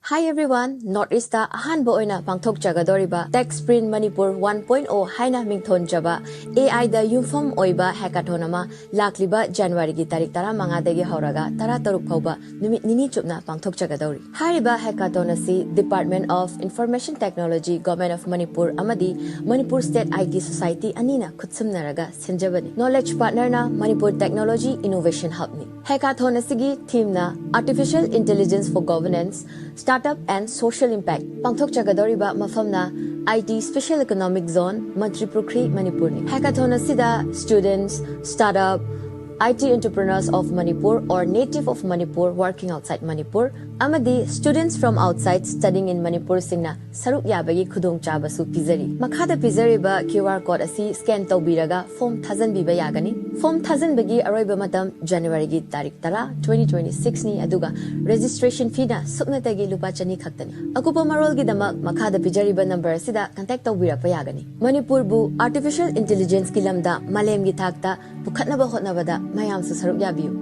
Hi everyone, Northeast-ta ahanba oina pangthokjagadoriba Tech Sprint Manipur 1.0 haina mingthonjaba AI da yumfam oiba hackathon ama lakliba January gi tarik 15 dagi hauraga 13 phauba numit nini chupna pangthokjagadori. Hariba hackathon asi Department of Information Technology Government of Manipur amadi Manipur State IT Society anina khutsamnaraga senjabani. Knowledge partner na Manipur Technology Innovation Hub ni. Hackathon asigi theme na Artificial Intelligence for Governance, Startup and Social Impact. Pangthok Chagadoriba Mafamna IT Special Economic Zone, Manipur Manipur. Hackathon asida students, startup, IT entrepreneurs of Manipur or native of Manipur working outside Manipur. Amadi students from outside studying in Manipur singna saruk yabagi khudong chabasu pizari. Makhada pizari ba QR code asi scan tawbiraga form 1000 biba yagani. Form 1000 bagi aroiba matam January gi tarik 2026 ni aduga registration fee na suknatagi lupa chani khaktani. Akupa marol gi damak makhada pizari ba number asida contact tawbira pa yagani. Manipur bu artificial intelligence ki lamda malem gi thakta pukhatna ba hotna bada mayam su saruk yabiu.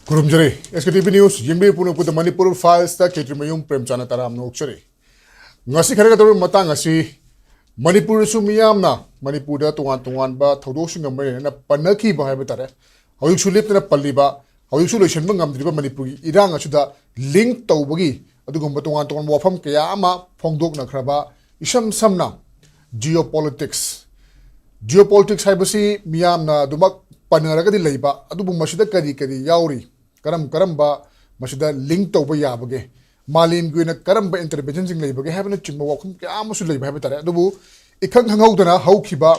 Kurumjare, SKTV News, Yingbe Puno put the Manipur files the Ketrimayum PREMCHAND Taram no Chari. Nasi Karakator Matangasi, Manipur Sumiamna, Manipuda to one ba, Todoshing a Marine and a Panaki Bahabatare. How you should live in a Paliba, how you should listen Mangam Driba Manipuri, Iranga Shuda, Link Taubugi, Adugumbaton to one Wafam Kayama, Pongdok Nakraba, Isham Samna, Geopolitics. Geopolitics Hibasi, Miamna, Dumak Panaragadi Leba, Adubu Mashida Kadi Yauri. Karamba Mashida link to Bayabage. Malin Gwina Karamba interventions in labor, having a chimba walking Amusul Habitat. Dubu, Ikan Hangautana, Haukiba,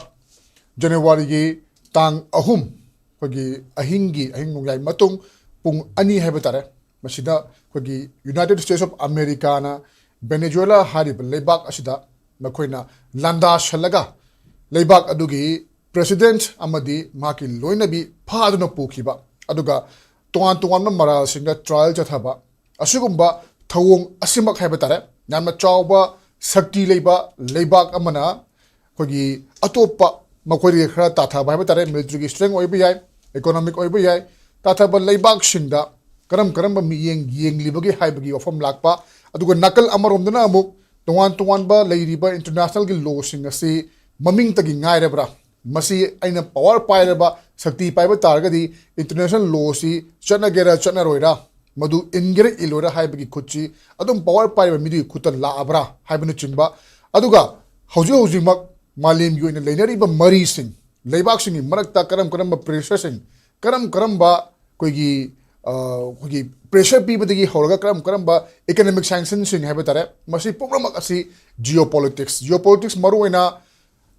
January Tang Ahum, Hogi Ahingi, Ahingai Matung, Pung Ani Habitat, Mashida, Hogi United States of Americana, Venezuela Harib, Lebak Ashida, Maquina, Landa Shalaga, Lebak Adugi, President Amadi, Maki Loinabi, Padano Pukiba, Aduga. Tuan Mara Singa trial Jathaba, Asugumba, Tawung Asimak Habitat, Nama Chauba, Sakti Leba, Lebak Amana, Hogi, Atopa, Makwari Tata, Habitat, military strength OBI, economic OBI, Tataba Lebak Shinda, Karamba Miying Ying Libagi Hibagi from Lakpa, Aduga Nakal Amarum Danamu, Tuan Ba, Lady Ba International Law Singa si Maming Taging Irebra. Masi aina power pairaba sakti paiba targadi international law si chana gera chana roira madu ingere ilora haibagi khuchi adum power paiba midi khutan la abra haibanu chingba aduga hauji mak malem yoina leinari ba mari sing leibak sing marakta karam pressure sing karam ba koigi pressure pibadagi horaga karam ba economic sanctions sing haibetare masi program asi geopolitics maruina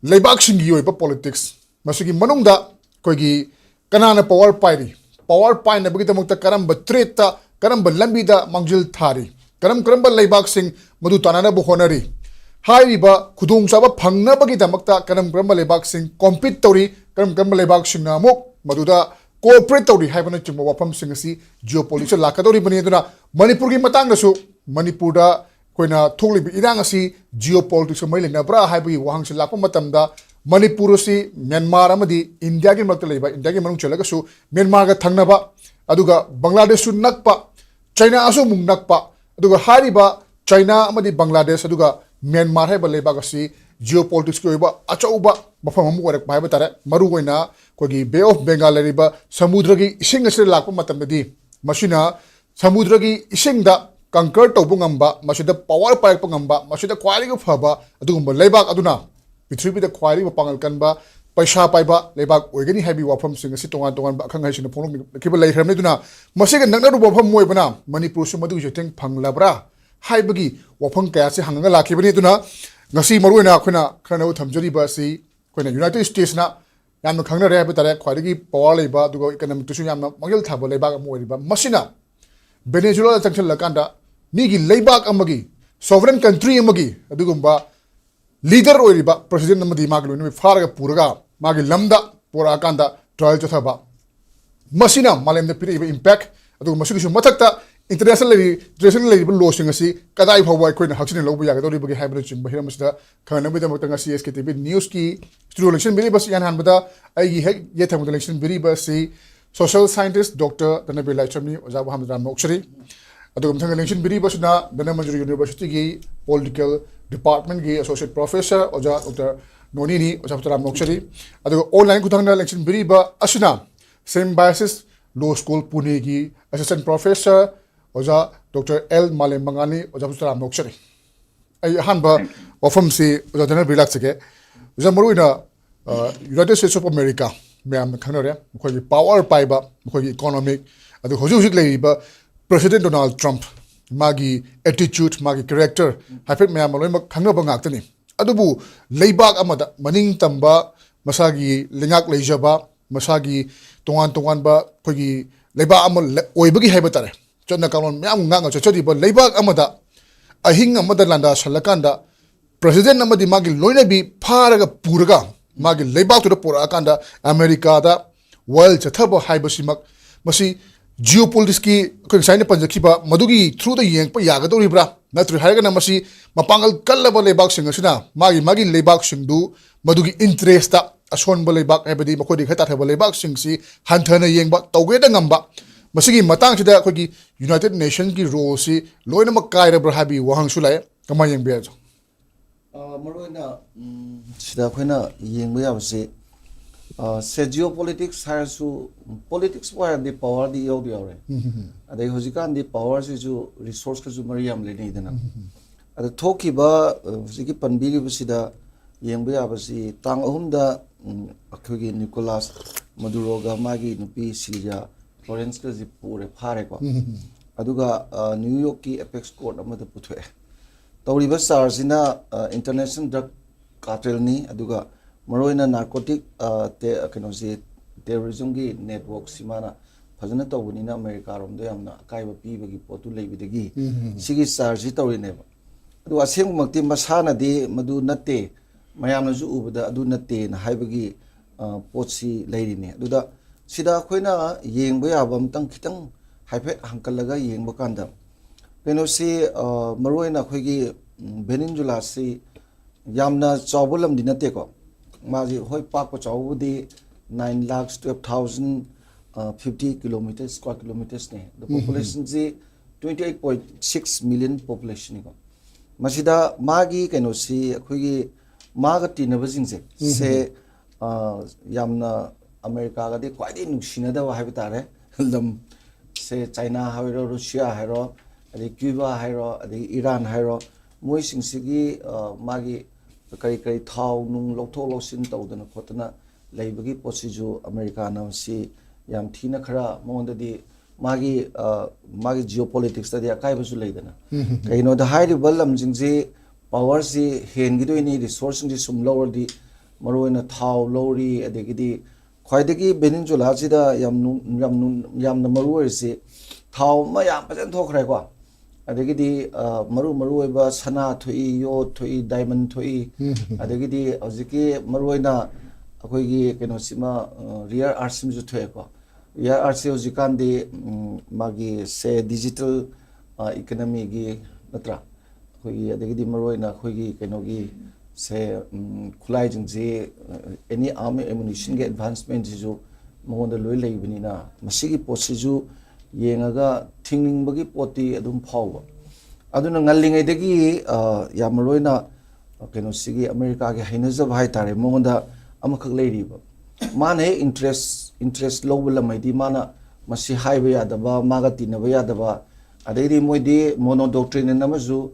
Lebak Shingi Yoiba politics, Masuki Manunda, Kogi, Kanana power piri, power pine a bit among the Karamba Treta, Karamba Lambida, Mangjil Tari, Karamba Lebak Sing, Madutanana Buhonari. Hai Riba, Kudung Saba Pangna Bagita Makta, Karamba Lebak Sing, Compitory, Karamba Lebak Shingamok, Maduda, Cooperatory, Habanachim Wapam Singasi, Geopolitics, Lakadori Baniduna, Manipuri Matangasu, Manipura. Koina tholi bi irangasi geopolitics mai na bra haibi wahang se lakpa matamda Manipur si Myanmar amadi India gi makta leiba India gi manung chalaga su Myanmar ga thangnaba aduga Bangladesh su nakpa China asu mung nakpa aduga hariba China amadi Bangladesh aduga Myanmar haiba leiba ga si geopolitics ko iba achauba mafam amu warak bai batare maru goina kogi Bay of Bengal riba samudra gi ising se lakpa matamdi mashina samudra gi ising da conquer Tobungamba, Mashida power pipe Pangamba, Mashida quality of Haba, Adumba Lebak Aduna, Pitribi the quality of Pangalkanba, पैसा पाइबा लेबाक ओइगनी हाइबी वाफम सिंग असि तोंगान तोंगान अखंग हाइसिन Phong cable लाइखरमने दुना मसिग नंगनारु वाफम मोइबना मणिपुर सु मदु जेतें फंगलाब्रा हाइबगी वाफम कया से हंगा लाखिबनी दुना ngasi maruina khuna khana thamjari ba si khona united states na yamna khangna re ba tare khwari power leiba dugo economic tusu yamna mangel thabo leiba am oiriba masina venezuela changchal lakanda migi leiba amagi sovereign country amagi adugumba leader oiriba president namadi magi luni faraga puraga magi lamda pura kanda trial chathaba masina malem de piri impact adugo masigisu mathakta international law si kadai phawa koina haksin lo buya gadori bagi hybrid ching bahira masda khana mi da ngasi SKTV news ki studio election biri bas yan han bada ai gi hek ye thamu election biri bas si social scientist dr DHANABIR LAISHRAM ni oja Muhammad Ram Mokshari adu thang election biri bas na Manipur university gi political department gi associate professor oja dr NONI ni oja Ram Mokshari adu online ku thang election biri ba asuna SYMBIOSIS law school Pune gi assistant professor oja Dr. L. MALEM mangani oja Mr. Mokshari ai hanba ofam si oja DHANABIR relax ke oja maruina United States of America meam khanore khoi power paiba khoi economic adu hojik leiba President Donald Trump magi attitude magi character hafet meam loi mak khangba ngaktani adubu leibak amada maning tamba masagi lingak leijaba masagi tongan ba khoi leiba am oibagi haiba tare chonna kanon myam ngang chachodi ba leibak amada ahing amada landa salakanda president amadi magi loina bi pharaga puraga magi leibak to pura akanda America da world chathaba haiba simak masi geopolitics ki ko saine panjakhiba madugi through the yeng pa yaga to ribra natri haiga na masi mapangal kallaba leibak singasina magi leibak singdu madugi interest ta ason ba leibak haibadi makodi khata thaba leibak singsi hanthana yengba tawge da ngamba masigi matang sida akogi United Nations ki role si loina makaira brahabi wahang sulai kama yang biajo maroina sida khoina yengba yabse se geopolitics harasu politics wa the power di yodi yore adai hojikan di power si ju resource ka ju mariam le nei dana ada thoki ba hojiki panbiri sida yengba yabse tang ahumda akogi Nicolas Maduro ga magi nupi Silvia Florence ka pure phare ko aduga New York ki apex court amada puthe tawriba sarsina international drug cartel ni aduga maroina narcotic te kenosi terrorism gi network simana fajana tawbunina America rom do yamna kaiba pibagi potu leibidagi sigi sarji tawrine ba adu aseng makti masana de madu natte mayamna ju ubada adu natte na haibagi potsi leirine aduda sida khoina yengba yabam tang khitang haipe hankalaga yengba kanda penosi maroina khoigi Venezuela si yamna chawbulam dinate ko maji hoi pak ko chawbudi 9,12,050 kilometers square kilometers ne the population ji 28.6 million population ko masida magi kenosi khoigi maga tinabajingse se yamna America ga de kwai de nushina da ha bitare lam se China hairo Russia hairo ade Cuba hairo ade Iran hairo moi singsigi magi kai thau nung lokthok loksin tawdana khotana leibagi posiju America na si yam thina khara monda di magi geopolitics da dia kai basu leidana kaino da high lam jingji power si hen gi do ni resource ji sum lower di maroina thau lori adegidi khwaidagi Venezuela sida yamna maru ase thau ma yam pajan thokre ko adegidi maru oiba sana thui yo thui diamond thui adegidi hojiki maruina akoigi keno sima rare arts sim ju thoi ko rare arts hojikan di magi se digital economy gi natra akoigi adegidi maruina akoigi keno gi se khulai jingji any army ammunition ge advancement ju monda loi leibini na masigi posiju yengaga thingning bagi poti adum phawa aduna ngallingai degi yamroina keno sigi America ge hainaja bhai tare monda amakhak leiriba mane interest lobula maidi mana masi haiba yadaba maga tinaba yadaba adiri moidi mono doctrine namazu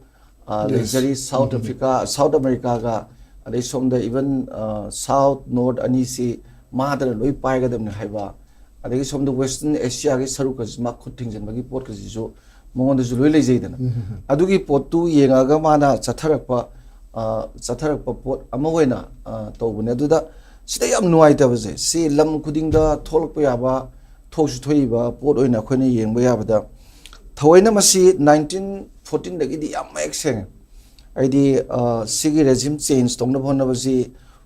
luxury South America ga adai somda even south north ani si mahadana loi paigadam ne haiba adai somda western asia ge saru ka ma khuting jan bagi pot ka jiso mongon da loi lei jaidana adugi pot tu yenga ga mana chatharakpa pot amawaina tawbune aduda sida yam nuai ta base si lam khuding da tholok pa yaba thosu thoiba pot oina khoine yengba yabada thoina masi 1914 dagi di yam exeng aidi sigi regime change tongna bhonna basi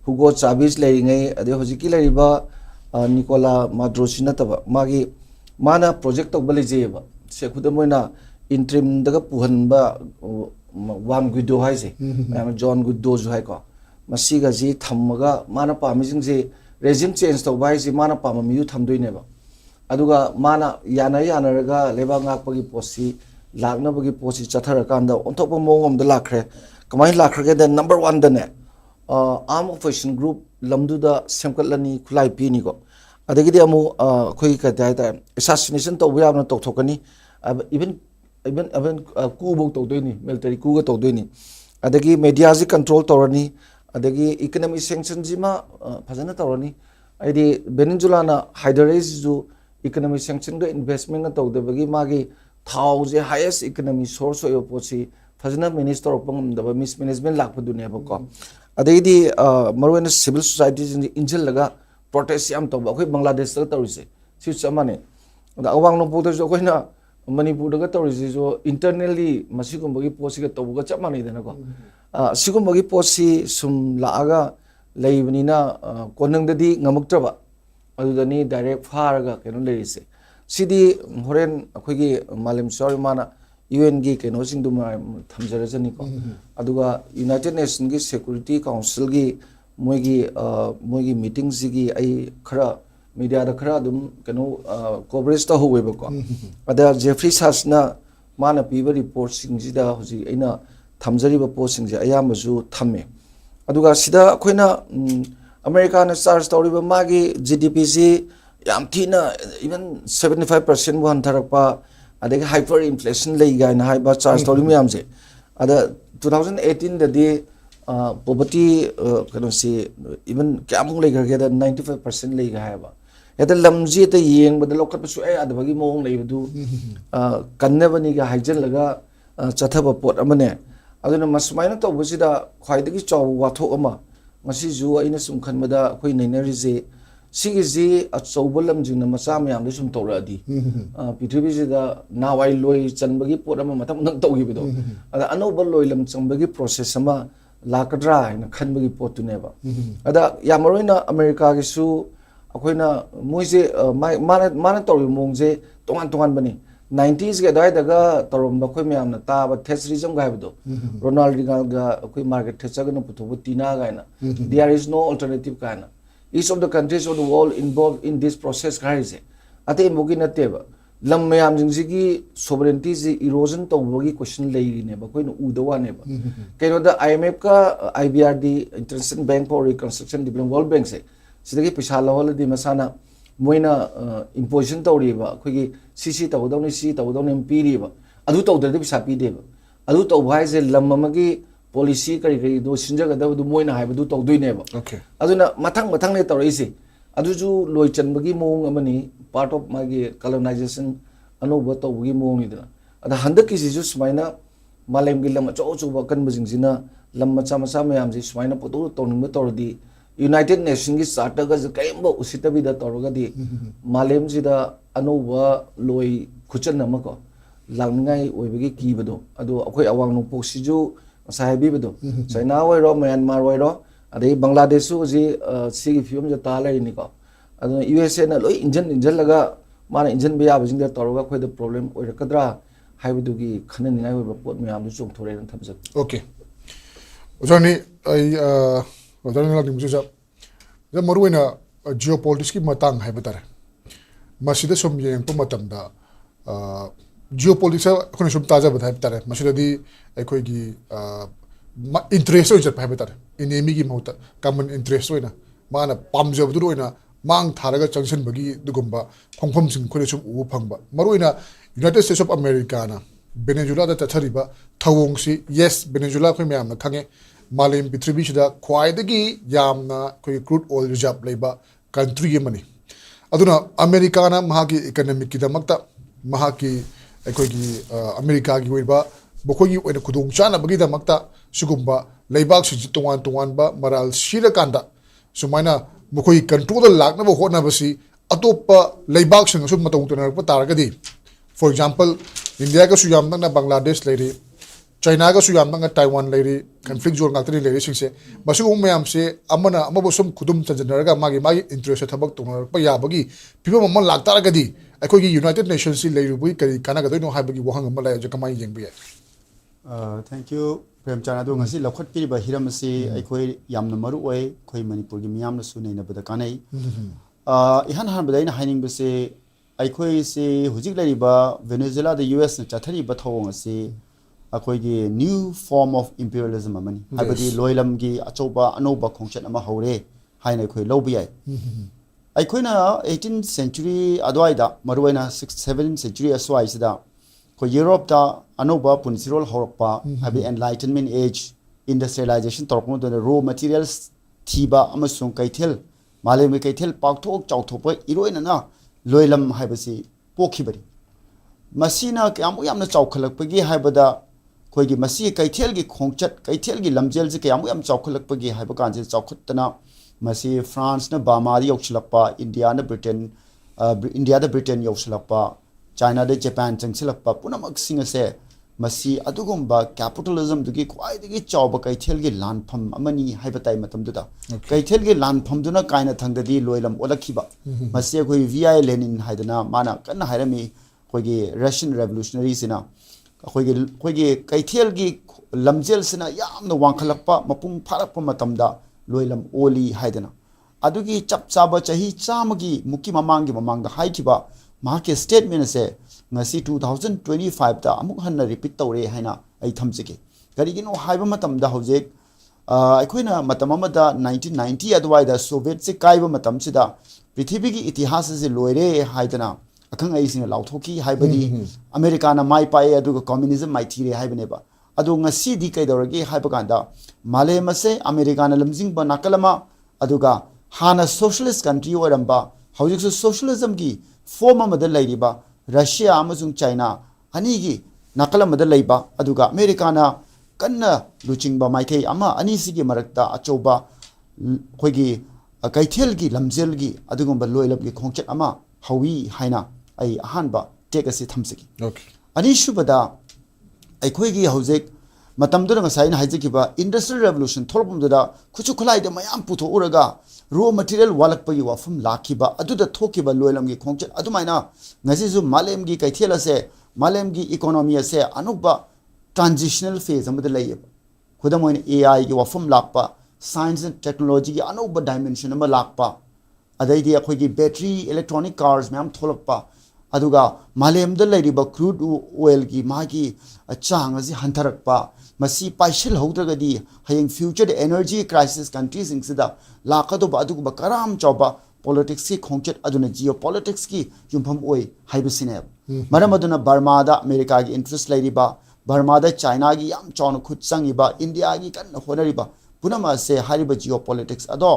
Hugo Chavez leiringai ade hojiki leiriba Nicola Maduro sinataba magi mana project tok bali jeba se khudamoina interim daga puhanba wan gudo haise John Gudo ju hai ko masiga ji thammaga mana pamijing je regime change tok bai ji mana pamamiyu thamdoineba aduga mana yana raga leba ngakpagi posi lakna bagi posi chathara kanda onthokpa mongom da lakhre kamai lakhre da number 1 da ne arm operation group lamdu da semkatlani khulai pi ni ko adagidi amu khoi ka dai ta assassination to bu yamna to thokani even ku bok to doini military ku ga to doini adagi media ji control torani adagi economic sanction ji ma phajana torani aidi Venezuela na hydrolase ju economic sanction ga investment na to de bagi magi thau je highest economic source oyo posi phajana minister of pangam mismanagement lakpa dunia ba ko adagi marwana civil society ji injil laga protest yam to ba khoi Bangladesh ta torise si chamane da awang no puta jo koina Manipur daga torise jo internally masigum bagi posi ga to ga chamane dena ko sigum bagi posi sum laaga leibnina konang dadi ngamaktraba adudani direct faraga keno leise sidi horen akhoi malem sorry mana UN gi keno sing du thamjarajani ko aduga United Nations gi Security Council gi moigi meeting gi ai khara media da khara dum keno coverage ta howe ba ko ada Jeffrey Sasna mana piba report sing ji da hoji aina thamjari ba post sing ji ayam ju thamme aduga sida akoina America na charge tawri ba magi GDP ji yam thina even 75% wan tharakpa adagi hyper inflation lei ga na hai ba charge tawri myam je ada 2018 da de poverty kano si even kamung lei ga 95% lei ga hai ba eda lamji ta yeng ba lokat pa su ai adabagi mong lei du kanne bani ga haijen laga chathaba pot amane aduna masmaina to busida khwaidagi chaw wathok ama ngasi ju aina sum khanbada khoi nainari je sigi ji achouba lamjing na macha myam de sum tawradi pithribi ji da nawai loi chanbagi pot ama matham nang tawgi bido ada anoba loi lam changbagi process ama lakadra ina khanbagi pot tu neba ada yamaroina America gi su akoina moise mana tawri mongje tongan bani 90s ge dai daga tarom ba khoi myam na ta ba theorism ga bido Ronald Reagan ga khoi market thecha ga putho tina ga na there is no alternative kana each of the countries of the world involved in this process guys ate mogi na teba lam myam jingji sovereignty ji erosion to bogi question lei ne ba khoi no udawa ne ba keno da IMF ka IBRD International Bank for Reconstruction Development World Bank se sidagi pisa lawal di masana moina imposition tawriba khoi sisi tawdawni si tawdawni piriba adu tawdredi pisa pideba adu tawbai je lam amagi policy kari do sinjaga da du moina haiba du tawdoineba okay aduna mathang ne tawrisi adu ju loi chanbagi mong amani part of magi colonization anoba tawgi mong ni da ada handaki ji ju smaina malem gi lam cho ba kan bajing jina lam macha mayam ji smaina potu tawning tawrdi United Nations gi charter ga kaimbo usitabi da toroga di malem ji da anoba loi khuchan namako langngai oibagi kibado ado akhoi awang no poksiju sahibi bedo China wai ro Myanmar wai ro adai Bangladesh su ji sigi film ja ta lai ni ko ado USA na loi injin laga mana injin biya bajing da toroga khoi da problem oirakadra haibudu gi khanan ngai oiba pot myam du chung thore ran thamjak okay ojani ai ojani la dimju ja ja maruina geopolitics ki matang hai batare masida som yeng pa matam da geopolitics khone sum taja bathai batare masida di ekhoi gi interest oi jat pai batare enemy gi mauta common interest oina mana pamjab du oina mang tharaga changsen bagi dugumba khongphom sing khone sum u phangba maruina United States of America na Venezuela da tathariba thawong si yes Venezuela khoi myam na khange मालेम पृथ्वीसिदा ख्वाइदगी यामना कोई crude oil reserve लेबा country money अदुना Americana महागी economic की दमकता महागी अखोगी America की ओइबा बखोगी ओइना खुदोंग चानबगी दमकता सुगुम्बा लेबाक सि तोवान तोवानबा moral सिरकांदा सुमाइना मखोई control लाकनबा होटनबसी अतोप्पा लेबाक सिंग सु मतौ तनरप तारगदी for example India का सुयामना बांग्लादेश लेरी China का सुयामना ताइवान लेरी कन्फ्लिक्ट जोन गातरी लेरी सिंगसे मसुगु मयाम से अमना अमबो सम खुदुम चंजनरगा मागी मागी इंटरेस्ट थबक तोनरप याबगी फिबम अमन लाकतारगदी अखोगी यूनाइटेड नेशंस सि लेरुबुई करी कानागदोनो हाबगी वहंग अमला जो कमाई येंबिया थैंक यू प्रेमचंद अदो ngasi लखत पिरिबा हिरम से अखोई यामना मरु ओय खोई मणिपुर की मियाम सु नैनबदा कानै इहान हान बदाइन हाइनिंग बसे अखोई से हुजिक लरिबा वेनेजुएला द यूएस न चाथरी बथौंग से अखोई की न्यू फॉर्म ऑफ इंपीरियलिज्म अमनी हाबदी लोयलम की अचौबा अनौबा खोंचत अमा हौरे हाइन अखोई लौबियाय अखोइना 18th century अदवाइदा मरुवाइना 6th 7th century असवाइ सिदा को यूरोप दा अनौबा पुनसिरोल हौरपा हाबी एनलाइटनमेंट एज इंडस्ट्रियलाइजेशन तोरपम दो रॉ मटेरियल्स थीबा अमसुंग कैथेल मालेम कैथेल पाक्थोक चाउथोप इरोइना लोयलम हाइबसी पोखिबरी मसीना कयामु यामना चाउखलकपगी हाइबदा खोगी मसी कैथेल की खोंचत कैथेल की लमजेल से कयामु याम चाउखलकपगी हाइब कांजे चाउखतना मसी फ्रांस न बामारी यौछलपा इंडिया न ब्रिटेन इंडिया द ब्रिटेन यौछलपा चाइना द जापान चंगछलपा पुनमक सिंग से मसी अदुगुम्बा कैपिटलिज्म दुगी ख्वाइदगी चाउब कैथेल की लानफम अमनी हाइबताई मतमदुदा कैथेल की लानफम दुना काइना थंगददी लोयलम ओलखिबा मसी कोई वीआई लेनिन हाइदना माना कन्ना हाइरमी कोई रशियन रेवोल्यूशनरी सिना कोई कैथेल की लमजेल सिना यामना वांखलपा मपुंग फारकपा मतमदा लोयलम ओली हाइदना अदुगी चप चाबा चाही चामगी मुक्की ममांगी ममांगदा हाइखिबा माके स्टेटमेंट से ngasi 2025 दा amuk hanna repeat tawre haina ai thamjike karigino haiba matam da hojek aikoina matam amada 1990 adwai da soviet se kaiba matam sida prithvi gi itihas se loire haidana akhang ai sing lauthoki haibadi america na mai pai aduga communism mai thire haibane ba adu ngasi di kai dawrage haiba kanda malem se america na lamjing ba nakalama aduga hana socialist country oramba hojik so socialism gi form amada lairiba Russia अमजुंग China अनीगी नकलमद लैबा अदुगा अमेरिकाना कन्ना लुचिंगबा माइथै अमा अनीसिगी मरक्ता अचौबा खोगी कैथेलगी लमजेलगी अदुगुंबा लोयलबगी खोंचत अमा हवी हाइना आई अहानबा टेक असि थमसगी अनीसुबदा अखोगी हौजेक मतमदुना ngसाइना हाइजिकिबा इंडस्ट्रियल रेवोल्यूशन थोरबुमददा खुचु खुलाइदा मयाम पुथो उरगा रॉ मटेरियल वालकपगी वाफम लाखिबा अदुदा थोकिबा लोयलमगी खोंचत अदुमाइना ngasisu malemgi kaithela se malemgi economy se anuba transitional phase amada layeba khudamoin ai gi wafum lakpa science and technology gi anuba dimension ama lakpa adaidi akhoigi battery electronic cars myam tholakpa aduga malemda layriba crude oil gi magi chang asi hantarakpa masi paishil haudragadi hayeng future energy crisis countries insida lakado ba aduga karam chawba politics की खोंचत अदुना geopolitics की युमफम ओय हाइबसिने मरम अदुना Burma दा America की interest लेरिबा Burma दा China की याम चौन खुद संगिबा India की कन होनरिबा पुनमा से हारिबा जियोपॉलिटिक्स अदो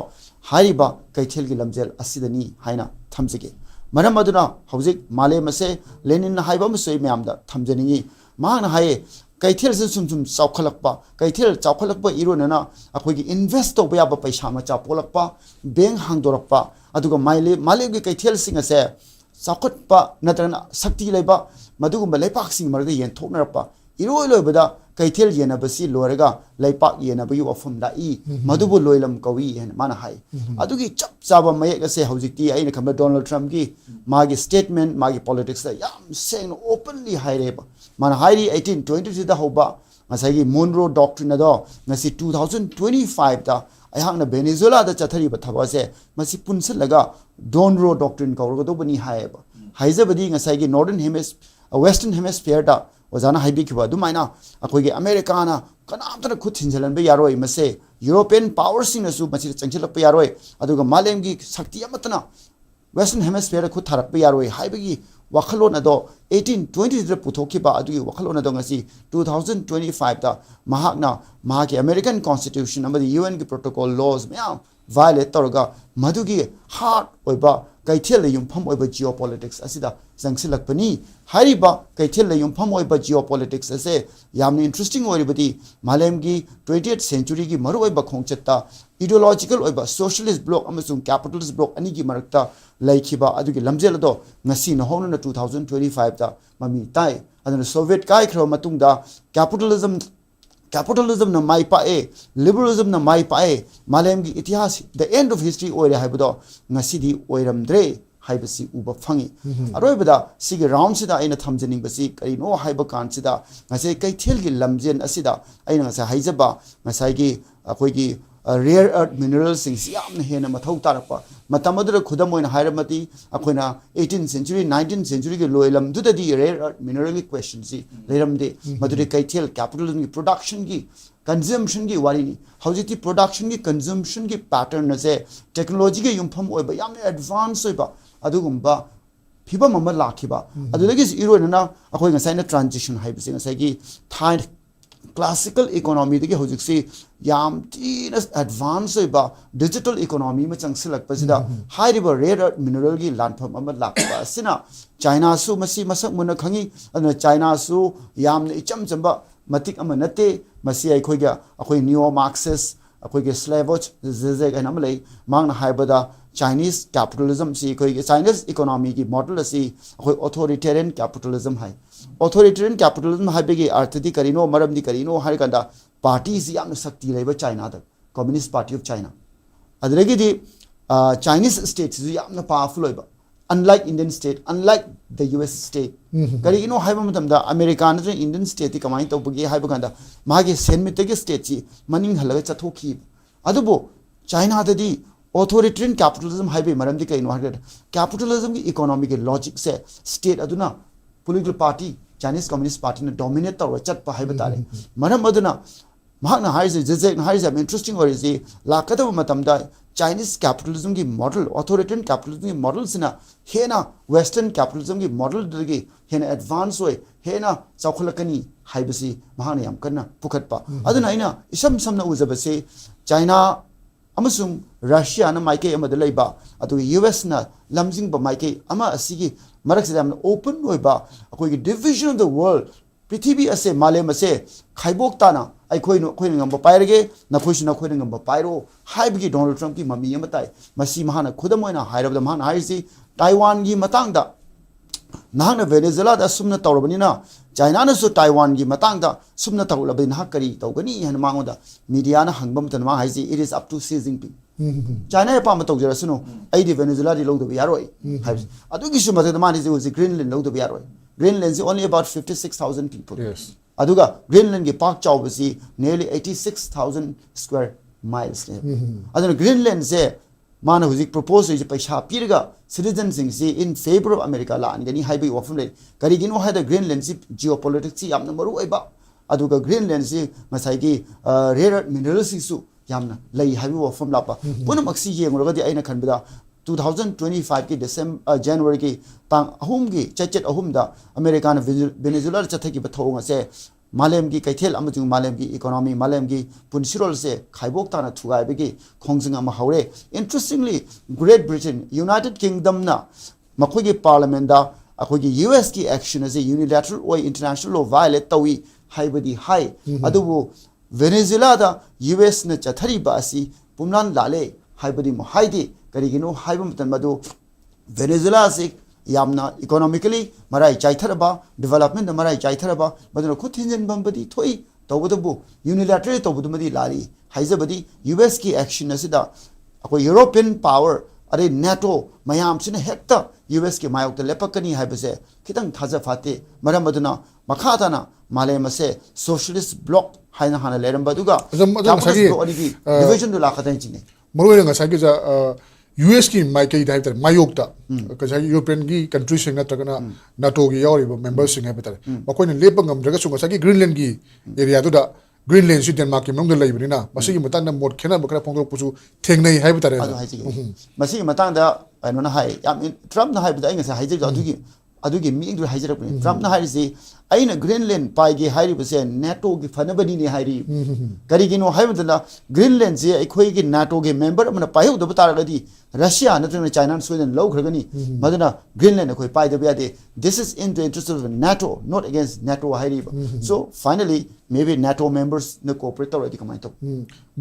हारिबा कैथेल की लमजेल असिदनी हाइना थमजगे मरम अदुना हौजिक मालेम से लेनिन हाइबा मसोय म्यामदा थमजनिंगी मांगना हाय कैथेल से सुम चाउखलकपा कैथेल चाउखलकपा इरोनना अखोगी इन्वेस्ट तोबा याबा पैसा मचा पोलकपा बैंक हांगदोरकपा अदुगा मालेगी कैथेल सिंग से चाउखटपा नत्रना शक्ति लेबा मदुगुम लेपाक सिंग मरगा येन थोकनरपा इरोय लोयबदा कैथेल येनबसी लोरगा लेपाक येनबगी वफम दाई मदुबु लोयलम कवी हेन माना हाय अदुगी चप चाबा मयक से हौजिकती आइना खम डोनाल्ड ट्रम्प की मागी स्टेटमेंट मागी पॉलिटिक्स दा याम सेंग ओपनली हायरेबा माना हायरी 1823 दा होबा ngसाigi monroe doctrine ado ngasi 2025 da ayhangna venezuela da chathari ba thaba se masi punsilaga donroe doctrine kawrga do bani haeba haizabadi ngsaigi northern hemisphere western hemisphere da wazana haibi kiba dumaina akoigi america na kanamtara khut hinjalan be yaroi mase european power sing asu masi changchilap yaroi aduga malemgi shakti amatna western hemisphere khut tharak be yaroi haibagi wakhalon ado 1820 da puthokiba adu wakhalon ado ngasi 2025 da mahakna mahaki American Constitution amadi UN ki protocol laws myam violate torga madugi hard oiba kaithel le yumpham oiba geopolitics asida jangsilakpani hariba kaithel le yumpham oiba geopolitics ase yamni interesting oribadi malem gi 20th century gi maru oiba khongchetta ideological oiba socialist bloc amasung capitalist bloc ani gi marakta laikhiba adugi lamjel do ngasi na honu na 2025 da mami tai adana soviet kai khro matungda capitalism na mai pa e liberalism na mai pa e malem gi itihas the end of history oire haibudo ngasi di oiramdre haibasi uba phangi aroibada sigi round sida aina thamjening basi kari no haiba kan sida ngase kaithel gi lamjen asida aina ngasa haijaba ngasai gi akoi gi rare earth minerals sing siam hena mathau tarapa matamadra khudam oina hairamati akoina 18th century 19th century ge loilam dudadi rare earth mineral gi question si leiramde madure kaithel capitalism gi production gi consumption gi warini howjiti production gi consumption gi pattern na se technology ge yumpham oiba yam advance oiba adugumba phibam ama lakhiba adulagi iroina akoi ngasai na transition haibse ngasai gi thai classical economy degi hojik si yam tina advance oiba digital economy ma changsilak pasida high river rare earth mineral gi landpham ama lakba sina china su masi masak muna khangi aduna china su yam ne icham chamba matik ama nate masi akhoi ga akhoi neo marxist akhoi ge slavoj zeze ga namlei mangna haibada Chinese capitalism si koi Chinese economy ki model asi koi authoritarian capitalism hai authoritarian capitalism hai begi arthadi karino maram di karino har kanda party si yam sakti leba China da Communist Party of China adregi di Chinese state si yam powerful loiba unlike Indian state unlike the US state karino hai ba matam da American da Indian state ti kamai to bagi hai ba kanda magi senmit ge state chi maning halaga chathoki adubo China da di authoritarian capitalism haibe maramdi kai no harget capitalism ki economic logic se state aduna political party Chinese Communist Party na dominate tor chat pa haiba tare maram aduna mahna haise jejek na haise interesting or is lakada matam da Chinese capitalism ki model authoritarian capitalism ki model sina hena western capitalism ki model dagi hena advance hoy hena chawkhulakani haibasi mahana yam kana pukhatpa aduna aina isam samna uzabase China amasung Russia na maike amada leiba atu US na lamjing ba maike ama asigi marak sidam open oiba akoi division of the world prithvi ase malem ase khaibok ta na ai khoi no khoi ngam ba pairege na khoi sina khoi ngam ba pairo haibgi Donald Trump ki mami amatai masi mahana khudamoina hairabda mahana haisi Taiwan gi matang da nahana Venezuela da sumna tawrabani na China na su Taiwan gi matang da sumna tawlabani na kari tawgani han mangoda media na hangbam tan ma haisi it is up to Xi Jinping China ya pam tawjara suno ai di Venezuela di lawdo yaroi haisi adu gi summa da mani ji Greenland lawdo yaroi Greenland is only about 56,000 people yes aduga Greenland gi park chawbasi nearly 86,000 square miles aduna Greenland se mana huzik propose is paisa pirga citizens si in favor of America la angani highway of le karigino had a Greenland si geopolitics yamna maru aiba aduga Greenland si masai gi rare minerals su yamna lei highway of la pa puna maksi yengoga di aina khanbida 2025 ki December January ki tang ahum gi chachet ahum da America na Venezuela chathaki bathong ase malem gi kaithel amajung malem gi economy malem gi punsirol se khaibok ta na thugai begi khongjing ama haure interestingly Great Britain United Kingdom na makhoi gi parliament da akhoi gi US ki action as a unilateral or international law violate tawi haibadi hai adubu Venezuela da US na chathari ba asi pumlan lale haibadi mo haidi karigino haibam tan madu Venezuela se yamna economically marai chaitharaba development marai chaitharaba baduna khuthinjan bambadi thoi tawbudu unilateral tawbudu madi lari haizabadi US ki action asida akoi European power are NATO mayam sina hekta US ki mayok te lepakani haibase kitang thaja fate maram baduna makhadana malem ase socialist bloc haina hana leram baduga division du la khatai chine maro nga sagi ja US ki maike dai tar mayokta ka ja European gi country sing na tagana NATO gi yori members sing ha betar makoi na lepa ngam daga sunga sagi Greenland gi area tu da Greenland si Denmark ki mong lai bina masi gi matang na mod khena bakra phong pusu thengnai hai betar masi gi matang da ano na hai yam Trump na hai bida inga sa hai je adu gi ꯑꯗꯨꯒꯤ ꯃꯤꯡꯗꯨ ꯍꯥꯏꯖꯔꯛꯄꯅꯤ ꯇ꯭ꯔꯝꯞꯅ ꯍꯥꯏꯔꯤꯁꯤ ꯑꯩꯅ Greenland ꯄꯥꯏꯒꯦ ꯍꯥꯏꯔꯤꯕꯁꯦ ꯅꯦꯇꯣꯒꯤ ꯐꯅꯕꯅꯤꯅꯦ ꯍꯥꯏꯔꯤ ꯀꯔꯤꯒꯤꯅꯣ ꯍꯥꯏꯕꯗꯨꯅ ꯒ꯭ꯔꯤꯟꯂꯦꯟꯁꯦ ꯑꯩꯈꯣꯏꯒꯤ ꯅꯦꯇꯣꯒꯤ member ꯑꯃꯅ ꯄꯥꯏꯍꯧꯗꯕ ꯇꯥꯔꯒꯗꯤ Russia ꯅꯠꯇ꯭ꯔꯒꯅ ꯆꯥꯏꯅꯥꯅ ꯁꯣꯏꯗꯅ ꯂꯧꯈ꯭ꯔꯒꯅꯤ ꯃꯗꯨꯅ ꯒ꯭ꯔꯤꯟꯂꯦꯟ ꯑꯩꯈꯣꯏ ꯄꯥꯏꯗꯕ ꯌꯥꯗꯦ this is in the interest of NATO not against NATO ꯍꯥꯏꯔꯤꯕ so ꯐꯥꯏꯅꯂꯤ maybe NATO members na cooperate tawradi kamai taw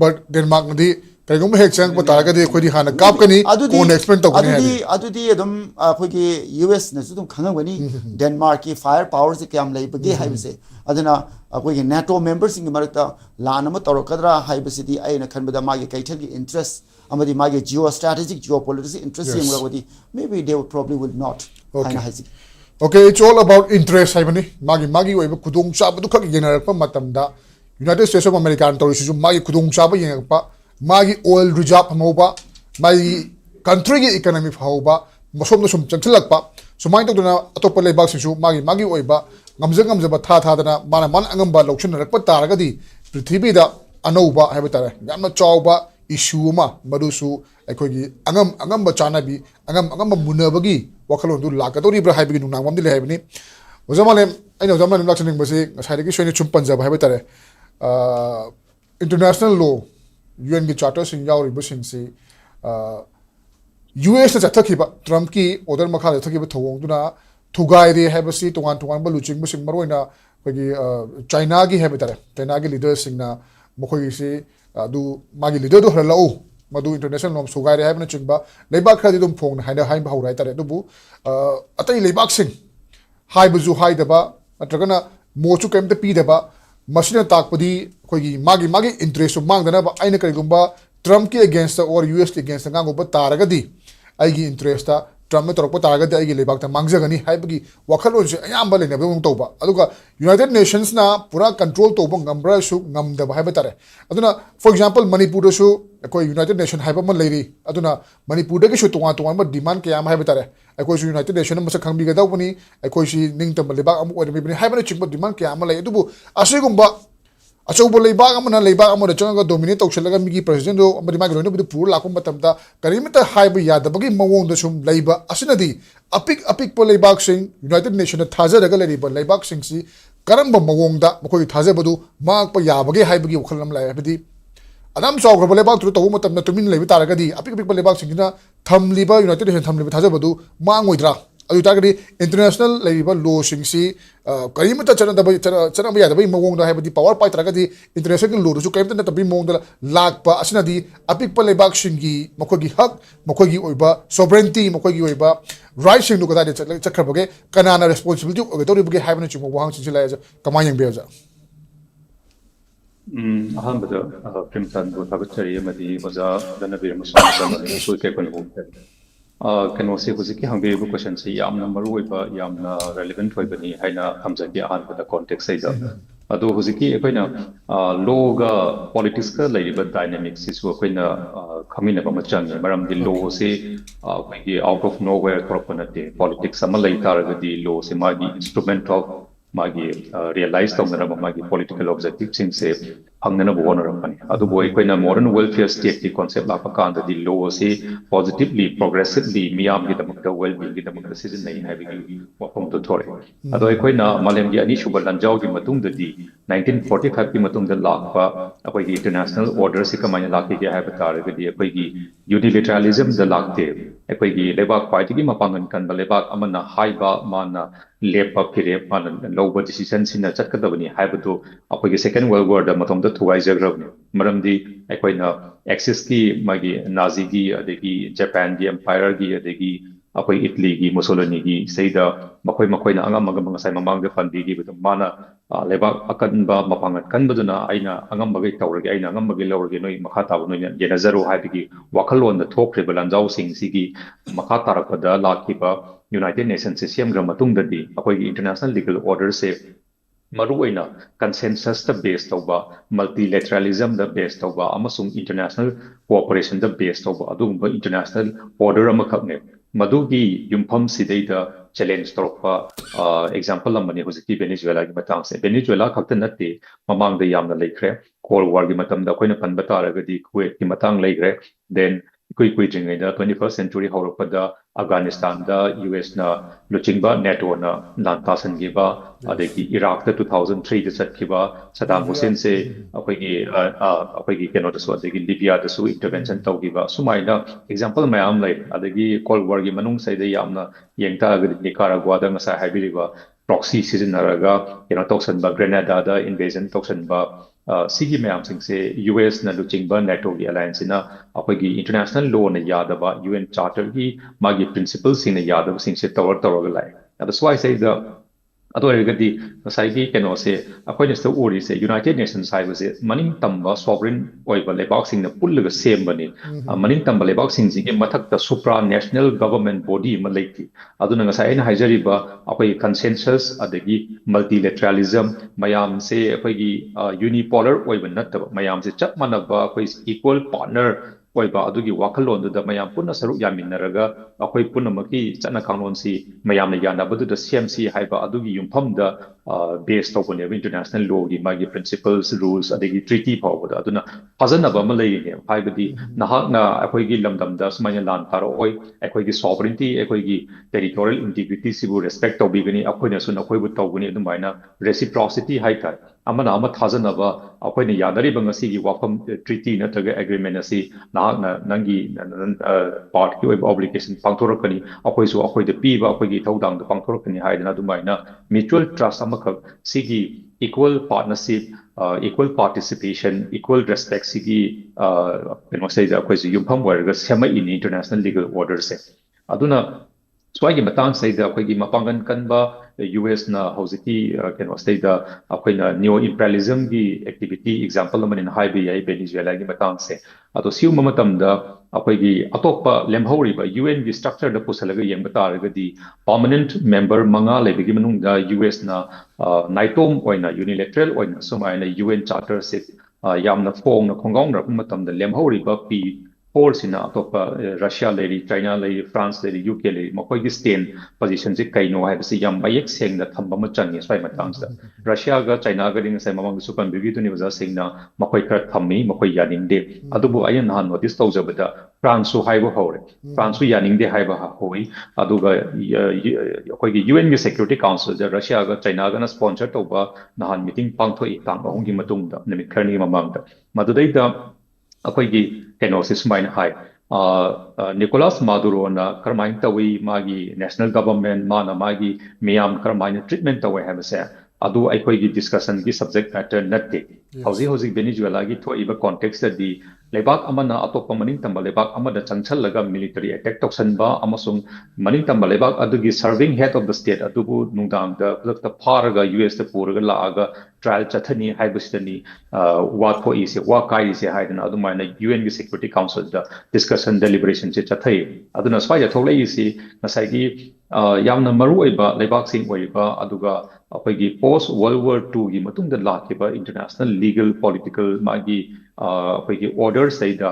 but Denmark nadi kaigum hek chang pa taragadi khodi hana kap kani ko explain taw kani adudi adum akhoi US na su dum khangani Denmark ki fire power se kyam lei bage haibse aduna akhoi NATO members sing marakta lan ama tawrakadra haibse di aina khanbada magi kaithal gi interest amadi magi geostrategic geopolitics interest yeng lagodi maybe they will not haina haisi Okay, it's all about interest. I mean, magi oiba kudung chaba du khak yenarak pa matam da United States of America antaw isu magi kudung chaba yenarak pa magi oil reserve hauba magi country gi economy hauba mosom na sum changthilak pa sumai tok duna atopa leibak sisu magi oiba ngamja ba tha dana man angamba lokchun rak pa taragadi prithvi da anouba haiba tare yamna chawba issue ma madusu aikogi angamba chanabi angamba munabagi wakhalon du lakadori bra haibi nung nangam dile haibini ozamale aino zaman lakchaning basi ngasai gi shoine chum punjab haiba tare international law UN gi charter sing yauri busing si US na chathaki ba Trump ki order makha chathaki ba thawong duna thugai re haibasi tongan ba luching busing maroina kogi China gi haiba tare China gi leaders sing na mokhoi si du magi leader do halau madu international norm sugai re haibna chingba leibak khadi dum phong haina hain ba haurai tare dubu atai leibak sing haibuju haidaba natragana mochu kemte pi deba masina takpadi khogi magi interest mangdana ba aina karigumba Trump ki against or US ki against ngango ba taragadi aigi interest ta Trump me torok pa taragadi aigi leibak ta mangjagani haibagi wakhalon se ayam ba lene bung toba aduga United Nations na pura control toba ngambra su ngamdaba haiba tare aduna for example Manipur su koi United Nation haiba ma leiri aduna Manipur da ki su tuwa ma demand kya ma haiba tare koi su United Nation ma sa khangbi ga dawni koi si ningtam leibak am or me haiba chingba demand kya ma lai adubu asigumba achaubo leibak amana leibak amada changa dominate tawshalaga migi president do amadi magi loina bidu pur lakum matamda karimita haiba yadabagi mawong da sum leiba asinadi apik po leibak sing United Nation thaja daga leiba leibak sing si karamba mawong da makoi thaja badu mak pa yabagi haibagi ukhalam lai abadi adam chaw grabo leibak tu tawu matamna tumin leiba taragadi apik po leibak sing na thamliba United Nation thamliba thaja badu mangoidra adu targadi international leiba law sing si karimata chana ba yadabai mawong da haibadi power pai taragadi international law su karimta na tabi mawong da lakpa asinadi apik pa leibak singi makogi hak makogi oiba sovereignty makogi oiba right sing du kada chakrabage kanana responsibility ogadori bage haibana chimo wahang sinchila kamai yang beja ahanbada PREMCHAND bu thagatchari amadi oja DHANABIR masam su ke kon bu kano se huziki hangbe bu question se yamna maru oiba yamna relevant hoibani haina thamjagi ahanbada context saida adu huziki ekoina law ga politics ka laiba dynamics isu ekoina khamina ba machang maram di law se koigi out of nowhere corporate politics ama lai taragadi law se magi instrument of magi realize tawna magi political objectives sing se hangnana bo honorapani adu boy koina modern welfare state ki concept la pa kan di law se positively progressively miyam gi damakta well being gi damakta season nei habi wapom to thore adu koina malem gi ani shuba lanjaw gi matung da di 1945 ki matung da lakpa akoi gi international order se kamai lakki gi habi tar gi akoi gi unilateralism da lakte akoi gi lebak party gi mapangan kan ba lebak amana haiba mana lepa phire mana loba decision sina chatkadabani haibatu akoi gi second world war da matung da thuai jagrabni maramdi aikoina axis ki magi nazi gi adegi japan gi empire gi adegi akoi italy gi mussolini gi seida makoina angam sai mamang de fandi gi bitum mana leba akanba mapangat kanbaduna aina angam bagai tawragi aina angam bagai lawragi noi makha tabu noi yenazaro haibigi wakhalon da thokre balanjau sing sigi makha tarakada lakiba United Nations system gra matungda di akoi international legal order se maruaina consensus da based tauba multilateralism da based tauba amasung international cooperation da based tauba adugumba international order amakhakne madugi yumpham sideida challenge torpa example amani hojiki Venezuela gi matang se Venezuela khakta natte mamang da yamna leikre cold war gi matam da koina panba taragadi Kuwait gi matang leikre then kui jingai da 21st century haurakpada Afghanistan da US na luchingba NATO na lantasan giba adegi Iraq da 2003 da satkiba Saddam Hussein se akoigi keno da so adegi Libya da su intervention tawgiba sumaina example mayam lai adegi Cold War gi manung sai da yamna yengta agadi Nicaragua da ngasa haibiriba proxy sizinaraga toksanba Grenada da invasion toksanba sigi mayam sing se US na luchingba NATO gi alliance na akoigi international law na yadaba UN charter gi magi principles sing na yadaba sing se tower lai that's why I say the अतोरगदी नसाइगी केनो से अखोइन स ओरी से United Nations highway से मनिंग तंबा sovereign ओइबा लेबाक सिंग न पुल्लग same बने मनिंग तंबा लेबाक सिंग जिगे मथक द सुप्रा नेशनल गवर्नमेंट बॉडी म लेति अदुना नसाइ न हाइजरिबा अखोइ कंसेंसस अदगी मल्टीलेटरलिज्म मयाम से अखोइगी यूनिपोलर ओइबा नतब मयाम से चप मनबा अखोइ इक्वल पार्टनर ओइबा अदुगी वाखलोन द मयाम पुन्ना सरुक यामिनरगा अखोइ पुन्नमकी चना कानून सी मयाम ने यानाबदु द सीएमसी हाइबा अदुगी युमफम द बेस तोबने इंटरनेशनल लॉ की मागी प्रिंसिपल्स रूल्स अदगी ट्रीटी फावदा अदुना फजनबा म लेगे हाइबदी नहाकना अखोइगी लमदम द समाय लान तारो ओइ अखोइगी सॉवरेनिटी अखोइगी टेरिटोरियल इंटीग्रिटी सिबु रेस्पेक्ट तोबिगनी अखोइना सुन अखोइबु तोबनी अदुमाइना रेसिप्रोसिटी हाइका अमना अम थाजनबा अखोइना यादरिबा ngasi वाफम ट्रीटी नतगा एग्रीमेंट असि नाहकना नंगी पार्ट की ऑब्लिगेशन पांगथोरकनी अखोइसु अखोइदे पीबा अखोइगी थौदांग पांगथोरकनी हाइदना अदुमाइना म्यूचुअल ट्रस्ट अमखक सिगी equal partnership equal participation equal respect sigi keno sei da akhoi yumpham warga sema in international legal orders se aduna swagi matang sei da akhoi gi mapangan kanba US na hosiki keno sei da akhoi na neo imperialism gi activity example man in high bi Venezuela gi matang se ado siu mamatam da akhoi gi atokpa lemhori ba UN gi structure da pusalaga yengba targa di permanent member manga lebigi manung da US na naitom oina unilateral oina sumaina UN charter se yamna fong na khongong ra matam da lemhori ba p force in atopa Russia lady China lady France lady UK lady makoi gi stand position se kaino hai se yam bayek seng da thamba ma changi swai matang sa Russia ga China ga ding sai mamang su kan bibi tu ni waza seng na makoi kar thammi makoi yaning de adubu ayan han notice tau jabada France su haibo hore France su yaning de haiba hoi aduga akoi gi UN gi security council ja Russia ga China ga na sponsor to ba nahan meeting pangthoi tang ba hongi matung da nimit kharni mamang da madudai da akoi gi kenosis mine high Nicolas Maduro na karmain tawi magi national government mana magi miyam karmain treatment tawi hamse adu aikoi gi discussion gi subject matter natte hauzi Venezuela gi thoiba context di lebak amana atokpa maning tamba lebak amada changchal laga military attack toksan ba amasung maning tamba lebak adugi serving head of the state adubu nungdang da plakta pharaga US da puraga laaga trial chathani haibustani wa ko ise wa kai ise haidana adumaina UN gi security council da discussion deliberation che chathai aduna swaya tholai ise nasai gi yamna maru oiba lebak sing oiba aduga akoigi post World War II gi matung da lakiba international legal political magi akoigi order say da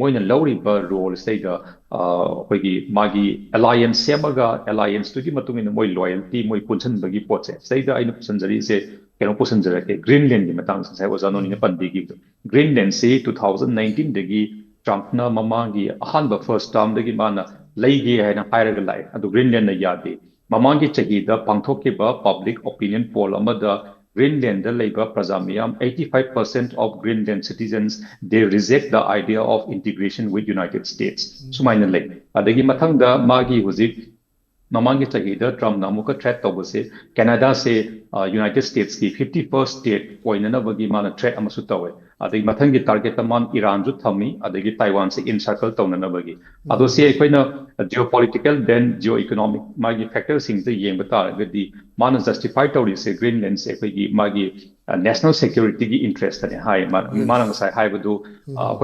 moina lauriba role say da akoigi magi alliance semaga alliance tu gi matung in moi loyalty moi punchen bagi potse say da aina pusanjari se keno pusanjara ke Greenland gi matang sai was anoni ne pandi gi Greenland se 2019 dagi Trump na mamangi ahanba first term dagi mana leige haina hairaga lai adu Greenland na yade mamangi chahi da pangthoke ba public opinion poll amada Greenland da leiba prazamiyam 85% of Greenland citizens they reject the idea of integration with United States sumaina lei adagi mathang da magi huzik mamangi chahi da Trump na muka threat tobase Canada se United States ki 51st state poinana bagi mana threat amasu tawe adagi mathangi target man Iran ju thami adagi Taiwan se encircle tawnana bagi ado se koina geopolitical then geoeconomic magi factors sing the yeng bata gadi mana justify tawri se Greenland se koigi magi national security gi interest ne hai mana sai hai badu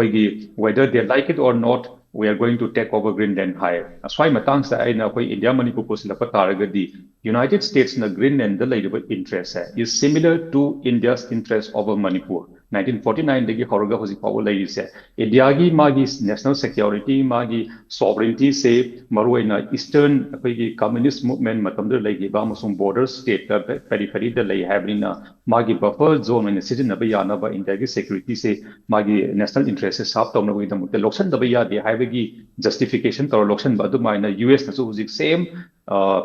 koigi whether they like it or not we are going to take over Greenland higher aswai matang sa ai na koi India Manipur ko sila pataragadi United States na Greenland the labor interest is similar to India's interest over Manipur 1949 dagi horoga hoji pawo lai se India gi magi national security magi sovereignty se maruina eastern akoi gi communist movement matamda lai gi ba musum border state ka periphery da lai habrina magi buffer zone in citizen ba yana ba India gi security se magi national interest se sap tomna wi dam te loction da ba ya de haibagi justification tor loction ba du maina US na so hoji same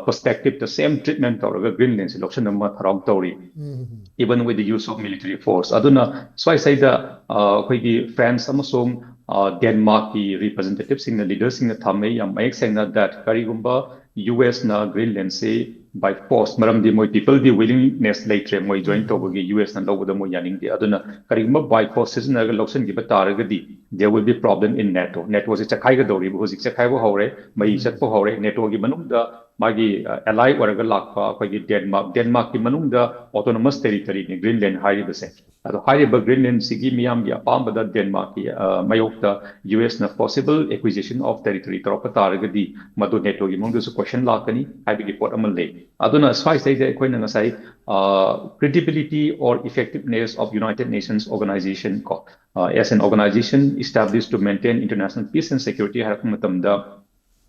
perspective the same treatment tor ga greenland selection ma tharong tori even with the use of military force aduna swai sai da khoi France amasong Denmark ki representative sing na leaders sing na thame yam mayek seng na that karigumba US na greenland se by force maram di moi people di willingness late moi join to gi US na logo da moi yaning di aduna karigumba by force is na election gi batar ga di there will be problem in NATO se chakhai ga dori bu sik chakhai bo hore mai chat po hore NATO gi manung da magi ally waraga lakpa khoi Denmark ki manung da autonomous territory ni greenland hari base ado hari ba greenland sigi miyam gi apam da Denmark ki mayok da US na possible acquisition of territory torpa targa di madu NATO gi mung su question lakani hai bi report amal le aduna swai sai de khoi na ngasai credibility or effectiveness of United Nations organization ko as an organization established to maintain international peace and security har matam da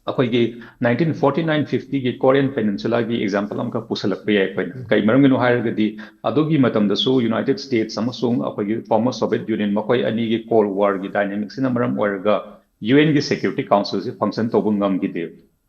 अखोई 1949-50 की Korean peninsula की example हमका पुसलक पे है कई मरंगनो हायरगदी अदोगी मतमदसु United states अमसुंग अखोई former Soviet union मखोई अनि की कोल्ड वॉर की डायनामिक्स इन मरम ओरगा यूएन की सिक्योरिटी काउंसिल से फंक्शन तोबंगम की दे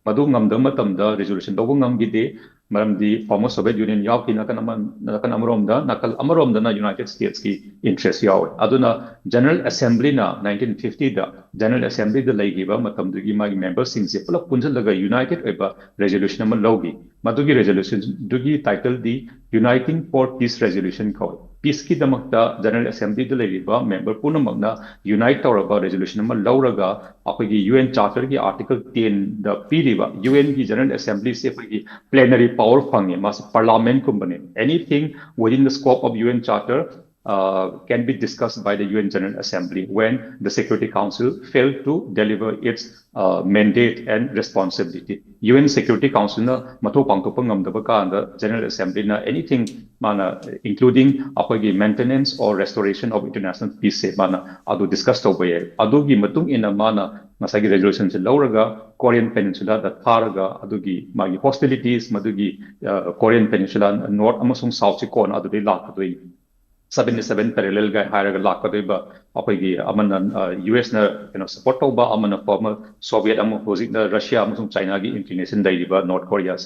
मदु ngam मतमदा रेजोल्यूशन तोबंगम की दे मरमदी फॉर्मर सोवियत यूनियन याव की नकन अमरोमदा नकल अमरोमदा ना यूनाइटेड स्टेट्स की इंटरेस्ट याव अदुना जनरल असेंबली ना 1950 दा जनरल असेंबली दा लैगिबा मतमदुगी मागी मेंबर्स सिंग से पुलप पुंजलगा यूनाइटेड ओइबा रेजोल्यूशन अम लौगी मदुगी रेजोल्यूशन दुगी टाइटल दी uniting for peace resolution call peace की दमकता जनरल असेंबली दा लैगिबा मेंबर पुनमकना यूनाइट तौरबा रेजोल्यूशन अम लौरगा अखोगी यूएन चार्टर की आर्टिकल 10 दा पीरिबा यूएन की जनरल असेंबली से अखोगी plenary power fungi mas parliament kumbane anything within the scope of UN charter can be discussed by the UN General Assembly when the Security Council failed to deliver its mandate and responsibility. UN Security Council na mato pangtokpa ngamdaba ka the General Assembly na anything mana including apogi maintenance or restoration of international peace se mana adu discuss tawba ye adugi matung ina mana masagi resolution se lauraga Korean Peninsula da tharaga adugi magi hostilities madugi Korean Peninsula north amasung south se kon adu lakadoi 77 parallel guy higher lakadoi ba apogi amana US na support tawba amana former Soviet amu hojik na Russia amasung China gi inclination dai ba North Korea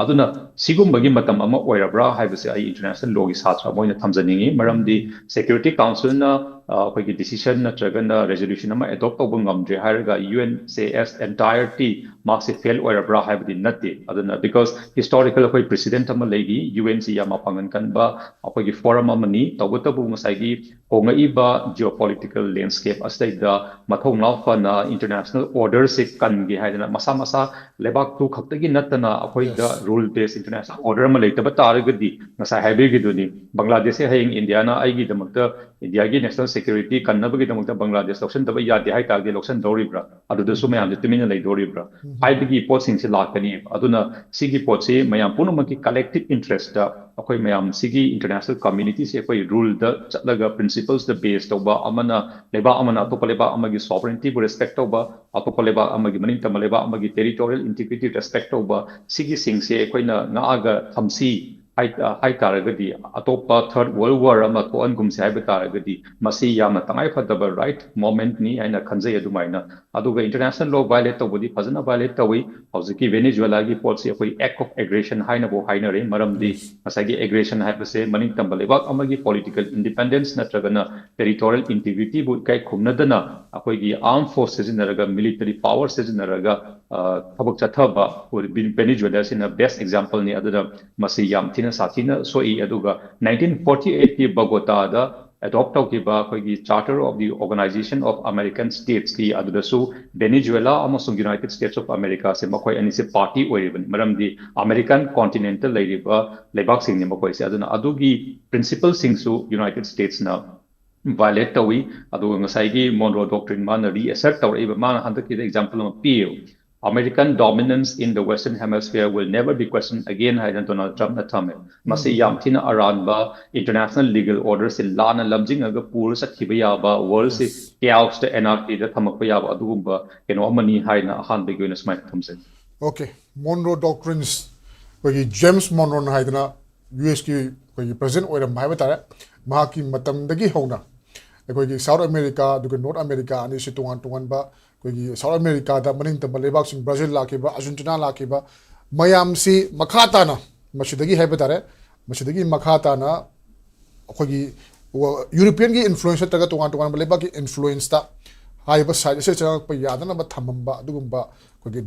aduna sigum bagi matam ama oirabra haibase ai international law gi satra moina thamjaningi maramdi Security Council na अखोई decision नत्रगना resolution अमा adopt तौब ngamdre हायरगा UN से as entirety marks fail ओइरब्रा हाइबदि नते अदना बिकॉज हिस्टोरिकल अखोई प्रेसिडेंट अमा लेगी UN से यामा पांगन कनबा अखोई फोरम अमनी तौबतबु मसाइगी होंगइबा जियोपॉलिटिकल लैंडस्केप अस्दैदा मथौ नाफना इंटरनेशनल ऑर्डर से कनगे हाइदना मसा मसा लेबाक तु खक्तगी नतना अखोई the rule based international order अमा लेतबा तारगदि मसा हाइबेगी दुनी बांग्लादेश से हयिंग इंडिया ना आइगी दमकता इंडिया की national security kannabagi damukta Bangladesh loction daba yade hai tagde loction doribra aduda su mayam timina lei doribra haibagi pot sing se lakani aduna sigi pot se mayam punumaki collective interest da akoi mayam sigi international community se akoi rule da chatlaga principles the based oba amana leba atopa leba amagi sovereignty bu respect oba atopa leba amagi maning tamaleba amagi territorial integrity respect oba sigi sing se akoi na ngaaga thamsi hai taragadi atopa third world war ama to angum se hai taragadi masi yama tangai phadaba right moment ni aina khanjai adumaina aduga international law violate tawbudi fazana violate tawi hojiki Venezuela gi pot se koi act of aggression haina bo haina re maramdi masagi aggression hai se maning tambaleba amagi political independence natragana territorial integrity bu kai khumnadana akoi gi armed forces naraga military power naraga thabuk chathaba or Venezuela sin best example ni aduna masi yam satina so aduga 1948 ki Bogota da adopt kiba koi charter of the Organization of American States ki adudasu Venezuela amasung United States of America se makoi ani se party oiriban maramdi American continental laiba lebak sing ni makoi se aduna adugi principal sing su United States na violate tawi adu ngasai gi Monroe Doctrine man reassert tawi ba man handaki example ma pio American dominance in the Western Hemisphere will never be questioned again, Haiden Donald Trump na thame. Masi yamthina aranba international legal order si lana lamjing aga pur sa kibaya world si chaos the anarchy da thamakya ba adugumba keno amani haina han begin smite thamse. Okay, Monroe Doctrines, where James Monroe Haidana, US ki president or Mahatara, Mahaki Matam the Gihona, like South America, the North America, and is to one ba, South America, the Maninta Malebaks in Brazil Lakiba, Argentina Lakiba, Mayam si Makatana, Mashidagi Habitare, Mashidagi Makatana, European influence taga to one Malebaki influence that. High side Payadana but Tamamba, Dugumba,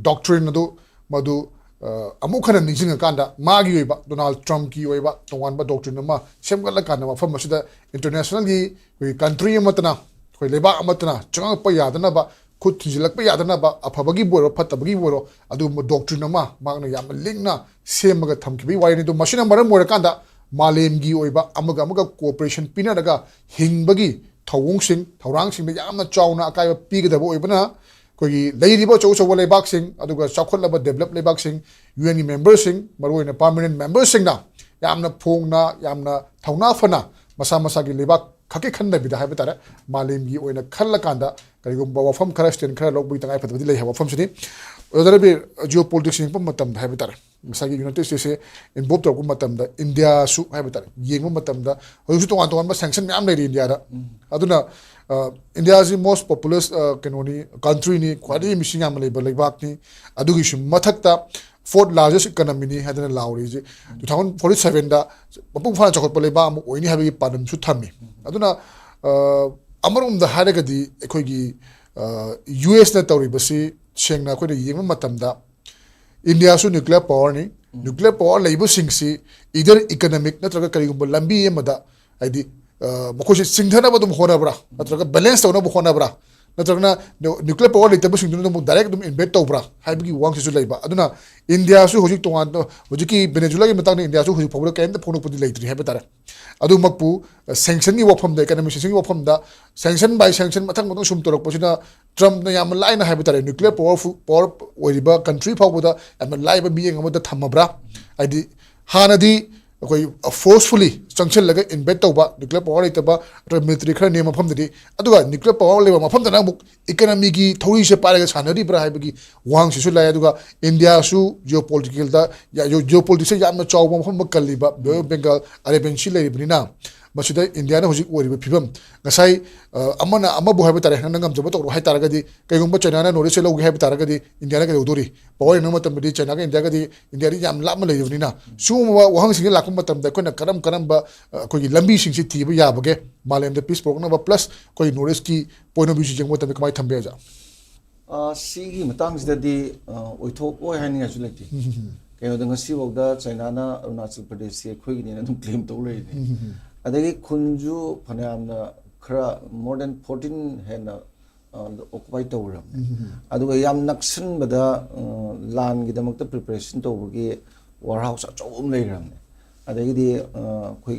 doctrine do Madu Amukan and Nizingakanda, Magi Donald Trump ki Weba, to one but doctrine ma, Semgalakana from Mashida internationally, we country Matana, Leba Amatana, Chang Payadana, but could Tizilak Payadana, but a Pabagi Boro, Patabagi Boro, Adu doctrine ma, Magna Yamalingna, Semaga Tamki, why into Machine Maram Morakanda, Malem Gi Weba, Amagamuga Corporation Pinadaga, Hingbagi. Thawungsing thawrangsing yamna chawna akai pigda bo ibana koi leiriba chow chow lebaksing aduga chakhonlaba develop lebaksing UN membersing maroina permanent membersing na yamna phongna yamna thawna fana masa masa gi lebak khaki khanna bida haibetare malem gi oina khalla kanda karigumba wafam khara sten khara lokbui tangai phatbadi lei hawa fam sini odara be geopolitics ning pam matam da haibetare masagi United States involved to matam da India su haibetare yengma matam da hoju to wan ba sanction myam lei India da aduna India is the most populous country ni kwadi missing am labor like back ni adugi shim mathakta fourth largest economy ni hadana lauri ji 2047 da mapung phana chakot pale ba am oini habi padam su thami aduna amarum da haragadi ekhoigi US na tawri basi sengna khoi yengma matam da India su nuclear power ni nuclear power labor singsi either economic natraga karigumba lambi yemada aidi Makosi singthana ba dum hona bra natraga balance tawna bu hona bra natragna nuclear power late bu singthana dum direct dum invest tawbra haibgi wang su leiba aduna India su hojik tongan hojiki Venezuela gi matang India su hojik phobra kain phonu pudi leitri haibetara adu makpu sanction ni wafam da economic sanction ni wafam da sanction by sanction mathang matang sum torok posina Trump na yam laina haibetara nuclear power oriba country phawda am laiba bi ngam da thamabra aidi hanadi forcefully sanction laga invest tawba nuclear power itaba military khara name mafam dadi aduga nuclear power leba mafam dana muk economy gi thori se paraga sanari bra haibagi wang sisu lai aduga India su geopolitical da ya geopolitics ya na chawba mafam kalliba Bengal Arabian Sea leibnina masida India na hojik oriba phibam ngasai amana amabu haiba tare nangam jabo to hai taragadi kaigumba China na nore se logi haiba taragadi India na ga udori power na matam di China ga India ga di India ri yam lam leibnina suma wahang sing lakum matam da kona karam ba koi lambi sing si thiba ya bage malem da peace program ba plus koi nores ki point of view jeng matam kamai thambe ja sigi matang sidadi oithok oi hani asu lekti kayo dang si wogda China na Arunachal Pradesh se khoi ni na dum claim to le ni adagi khunju phanamna khara more than 14 hena occupy tawram aduga yam naksin bada lan gi damakta preparation tawgi warehouse achom leiram adagi di khoi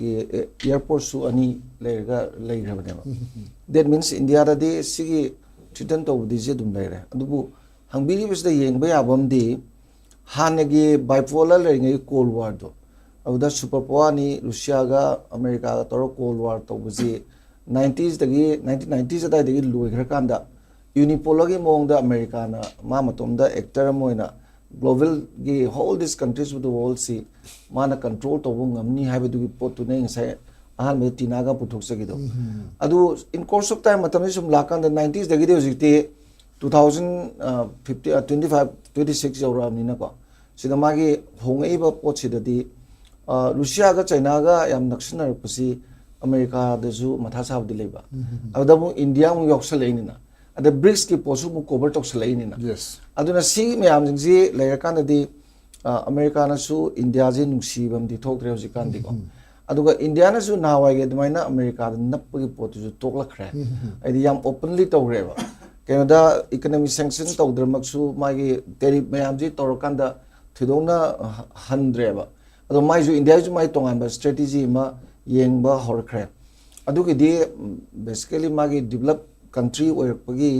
airport su ani lerga leirabane that means India da di sigi threaten tawdi je dum leire adubu hangbili bisda yengba yabam di hanagi bipolar leringai cold war do aduda superpower ni Russia ga America ga toro cold war tawbuji 90s dagi 1990s da dagi loigra kanda unipolar gi mongda America na ma matomda actor moina global gi whole these countries with the world see mana control to ngamni haibedu gi pot tunai sai ahal me tinaga puthok sagido adu in course of time matam sum lakan the 90s dagi de jikte 2050 25 26 euro ni na ko sida magi hongai ba pot sidadi Russia ga China ga yam nakshinar pusi America da zu matha sab dileba adamu India mu yoksal einina ada BRICS ki posu mu cover toksal einina yes aduna si myam jingji layakana di America na su India je nungsi bam di thokre hojikan di ko aduga India na su nawai ge dumaina America da nappi potu ju tokla khre aidi yam openly tawreba Canada economic sanction tawdramak su magi tariff myam ji torokanda thidona handreba ado mai ju India ju mai tongan ba strategy ma yengba horkhre adugi di basically magi develop country or pagi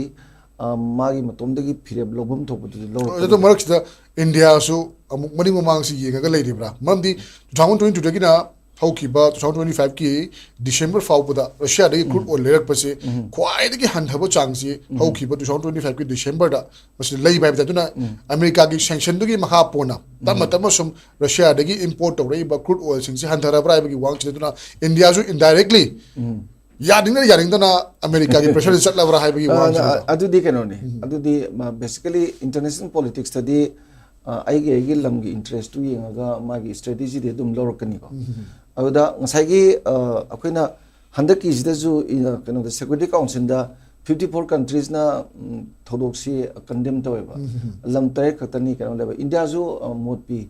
magi matomdagi phireb lobum thopadu lor ꯑꯗꯨ ꯃꯔꯛꯁꯤꯗ ꯏꯟꯗꯤꯌꯥꯁꯨ ꯑꯃꯨꯛ ꯃꯅꯤꯡ ꯃꯃꯥꯡꯁꯤ ꯌꯦꯡꯉꯒ ꯂꯩꯔꯤꯕ꯭ꯔꯥ ꯃꯔꯝꯗꯤ 2022ꯗꯒꯤꯅ ꯍꯧꯈꯤꯕ 2025ꯀꯤ December ꯐꯥꯎꯕꯗ ꯔꯁꯤꯌꯥꯗꯒꯤ ꯀ꯭ꯔꯨꯗ oil ꯂꯩꯔꯛꯄꯁꯤ ꯈ꯭ꯋꯥꯏꯗꯒꯤ ꯍꯟꯊꯕ ꯆꯥꯡꯁꯤ ꯍꯧꯈꯤꯕ 2025ꯀꯤ ꯗꯤꯁꯦꯝꯕꯔꯗ ꯃꯁꯤ ꯂꯩꯕ ꯍꯥꯏꯕꯗ ꯑꯗꯨꯅ ꯑꯃꯦꯔꯤꯀꯥꯒꯤ ꯁꯦꯡꯁꯟꯗꯨꯒꯤ ꯃꯈꯥ ꯄꯣꯟꯅ ꯇꯞꯅ ꯇꯞꯅ ꯁꯨꯝ ꯔꯁꯤꯌꯥꯗꯒꯤ ꯏꯝꯄꯣꯔꯠ ꯇꯧꯔꯛꯏꯕ ꯀ꯭ꯔꯨꯗ ꯑꯣꯏꯜꯁꯤꯡꯁꯤ ꯍꯟꯊꯔꯕ꯭ꯔꯥ ꯍꯥꯏꯕꯒꯤ ꯋꯥꯡꯁꯤꯗ ꯑꯗꯨꯅ ꯏꯟꯗꯤꯌꯥꯁꯨ ꯏꯟꯗꯥꯏꯔꯦꯛꯂꯤ ꯌꯥꯅꯤꯡꯗꯅ ꯑꯃꯦꯔꯤꯀꯥꯒꯤ ꯄ꯭ꯔꯦꯁꯔꯗ ꯆꯠꯂꯕ꯭ꯔꯥ ꯍꯥꯏꯕꯒꯤ ꯋꯥꯡꯁꯤꯗ adudi kenoni adudi basically international politics tadi aigi lamgi interest tu yengaga magi strategy de dum lorokani ko aduda ngasai akoina handaki jidaju keno the security council da 54 countries na thodoksi condemn taweba lam tare khatani keno leba india ju mot pi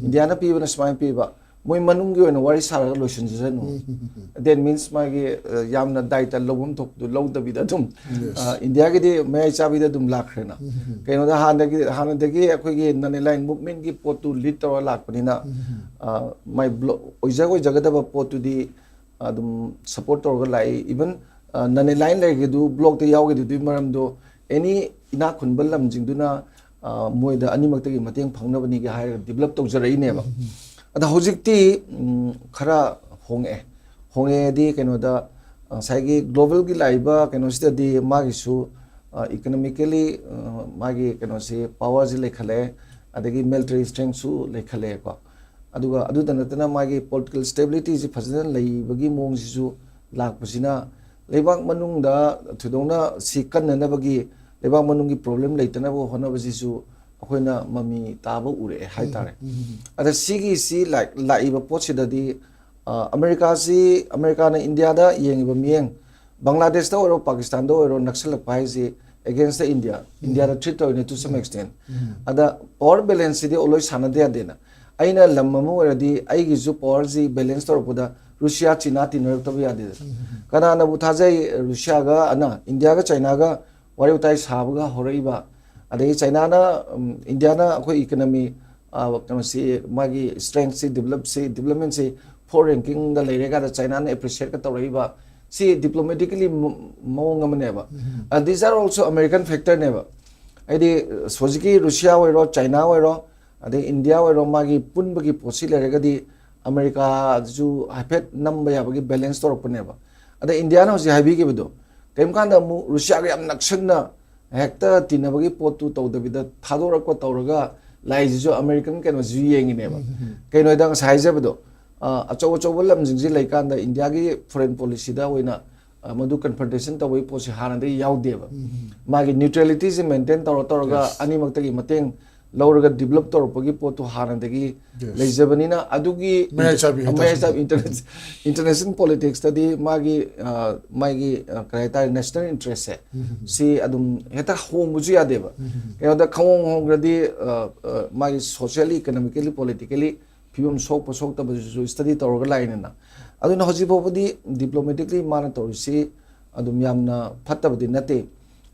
india na pi bana smai pi ba moi manungi oina wari sara lotion janu that means magi yamna daita lobum thok du lowdabi da dum india gi de mai chabi da dum lakrena keno da hanadagi akoi gi nane line movement gi pot tu lead tawa lakpanina mai oijago jagada ba pot tu di adum support torga lai even nane line lai gi du block te yaw gi du maram do any ina khunbal lam jingduna moi da animak gi mateng phangna bani gi hair develop tawjarai ne ba ada hojikti khara honge di keno da saigi global gi laiba keno sta di magi su economically magi keno se power ji lekhale adagi military strength su lekhale ko aduga adu danatana magi political stability ji fazana leibagi mong ji su lakpasina leibak manung da thudongna si kanna na bagi leibak manung gi problem leitana bo hona basi su akoina mami taba ure hai tare ada sigi si like laiba pochida di america na india da yengiba mieng bangladesh da oro pakistan da oro naxal pai ji against the india da treat to some extent ada power balance di oloi sanade adena aina lammamu oradi aigi ju power ji balance tor poda russia china tinor to bi ade kana na buthajai russia ga ana india ga china ga wari utai sabaga horaiba adai china na india na akoi economy kano si magi strength si development si for ranking da leirega da china na appreciate ka tawraiba si diplomatically mawng amane ba and these are also american factor ne ba adi sojiki russia oiro china oiro adai india oiro magi punbagi posi leirega di america ju hapet number ya bagi balance torpane ba ada india na hosi habi ke bedo kaim kan da mu russia ga yam nakshana hekta tinabagi potu tawdabida thadorako tawraga laiji american keno ju yengine ba keno dang saija bedo achaw lam jingji laikanda india gi foreign policy da oina madu confrontation tawai posi hanade yaude ba magi neutrality ji maintain tawraga animakta gi mateng lauraga develop tawrapagi potu hanadagi leijabanina adugi international politics tadi magi kraita national interest si adum heta homuju yadeba kayada khawong gradi magi socially economically politically pibum sok ta study tawraga lainena aduna hoji bobudi diplomatically mana tawrisi adum yamna phattabadi nate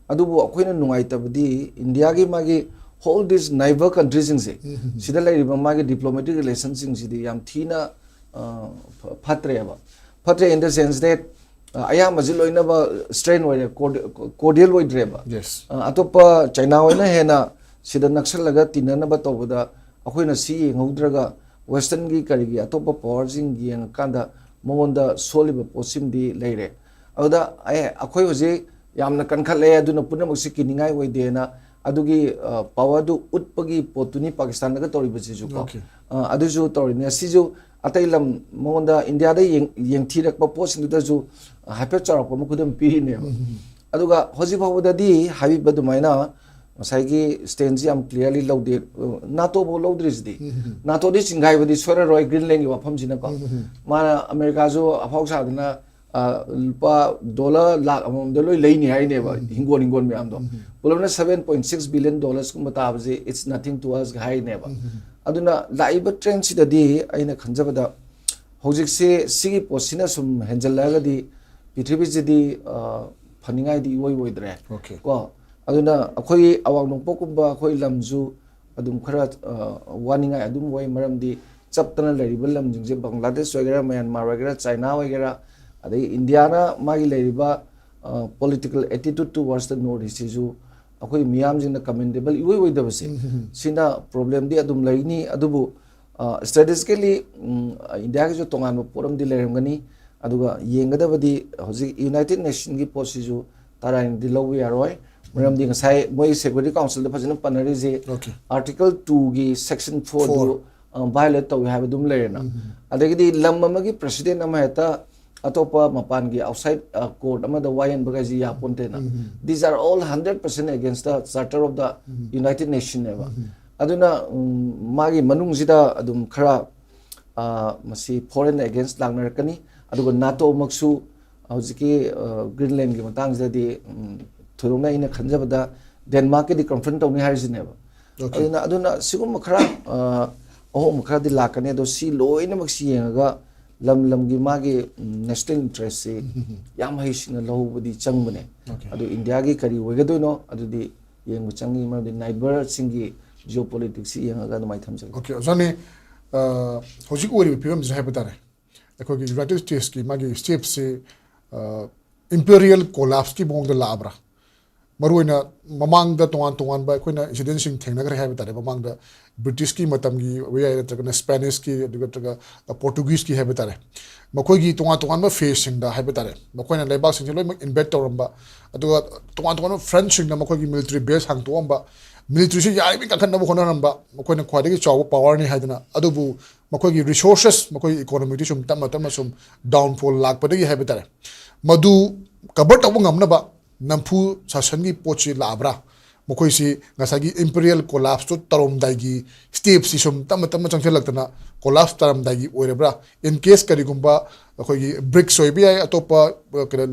adubu akoina nungaitabadi india gi magi all these neighbor countries in say sida lai magi diplomatic relations in sidi yam thina phatre in the sense that aya majiloina ba strain way cordial way dreba yes atopa china oina hena sida naksal laga tinana ba tawda akoina si ngaudraga western gi karigi atopa power jing yang kanda mongonda soliba posim di leire awda akoi hoje yamna kankhale aduna punamuk sikiningai way dena adugi power du utpagi potuni pakistan naga tori basi ju ko adu ju tori ne si ju atailam monda india da yeng thirak pa posin da ju hape chara pa mukudam pi ne aduga hoji bawda di habib badu maina saigi stand ji am clearly lode nato bo lodris di nato di singai badi sora roy greenland gi wafam jina ko mana america ju afau sa dina lupa dollar lakh amom de loi leini hai ne ba hingon me am do bolona 7.6 billion dollars kum batabaje it's nothing to us hai ne ba aduna laiba trend si da di aina khanjabada hojik se sigi posina sum henjalaga di pithribi ji di phaningai di woi dre ko aduna akhoi awang nong pokumba akhoi lamju adum khara waningai adum woi maram di chaptana lariba lam jingje bangladesh wagera myanmar wagera china wagera adai india na magi leriba political attitude towards the north is ju akoi miyam jing na commendable iwi wi da base sina problem di adum laini adubu strategically India ke jo tongan poram di lerem gani aduga yenga da badi hoji United Nation gi posiju tarain di lawi aroi maram di ngasai moi Security Council da phajana panari je Article 2 gi Section 4 du violate tawi have dum lerena adagi di lam amagi president ama heta atopa mapan gi outside court ama da wayan bagaji ya pontena these are all 100% against the charter of the United Nation eva aduna magi manung sida adum khara masi foreign against langnar kani aduga NATO maksu hojiki Greenland gi matang sida di thuruna ina khanjabada Denmark di confront tawni harijineba aduna sigum khara oh khara di lakane do si loina maksi yenga lam gi magi national interest se yam haisina lohbudi changbane adu India gi kari wegadoino adu di yengu changi ma di neighbor singi geopolitics yenga ga mai thamjal okay zani hojik ori pm jai batare ekho gi United States ki magi steps se imperial collapse ki bong da labra maruina mamang da tongan ba koina incident sing thengna gre ha batare mamang da British ki matam gi we ay tra Spanish ki aduga tra Portuguese ki ha batare makoi gi tongan ba face sing da ha batare makoina lebak sing loi mak invest toramba aduga tongan French sing da makoi gi military base hang toamba military se yai bi kan na bo khona namba makoina khwade gi chaw power ni haidana adubu makoi gi resources makoi economy ti sum tam sum downfall lak pa gi ha batare madu cover taw ngamna ba nampu sasangi pochi labra mokoi si ngasagi imperial collapse to tarom daigi step si sum tam changse laktana collapse tarom daigi orebra in case karigumba khoi gi BRICS oi bi atopa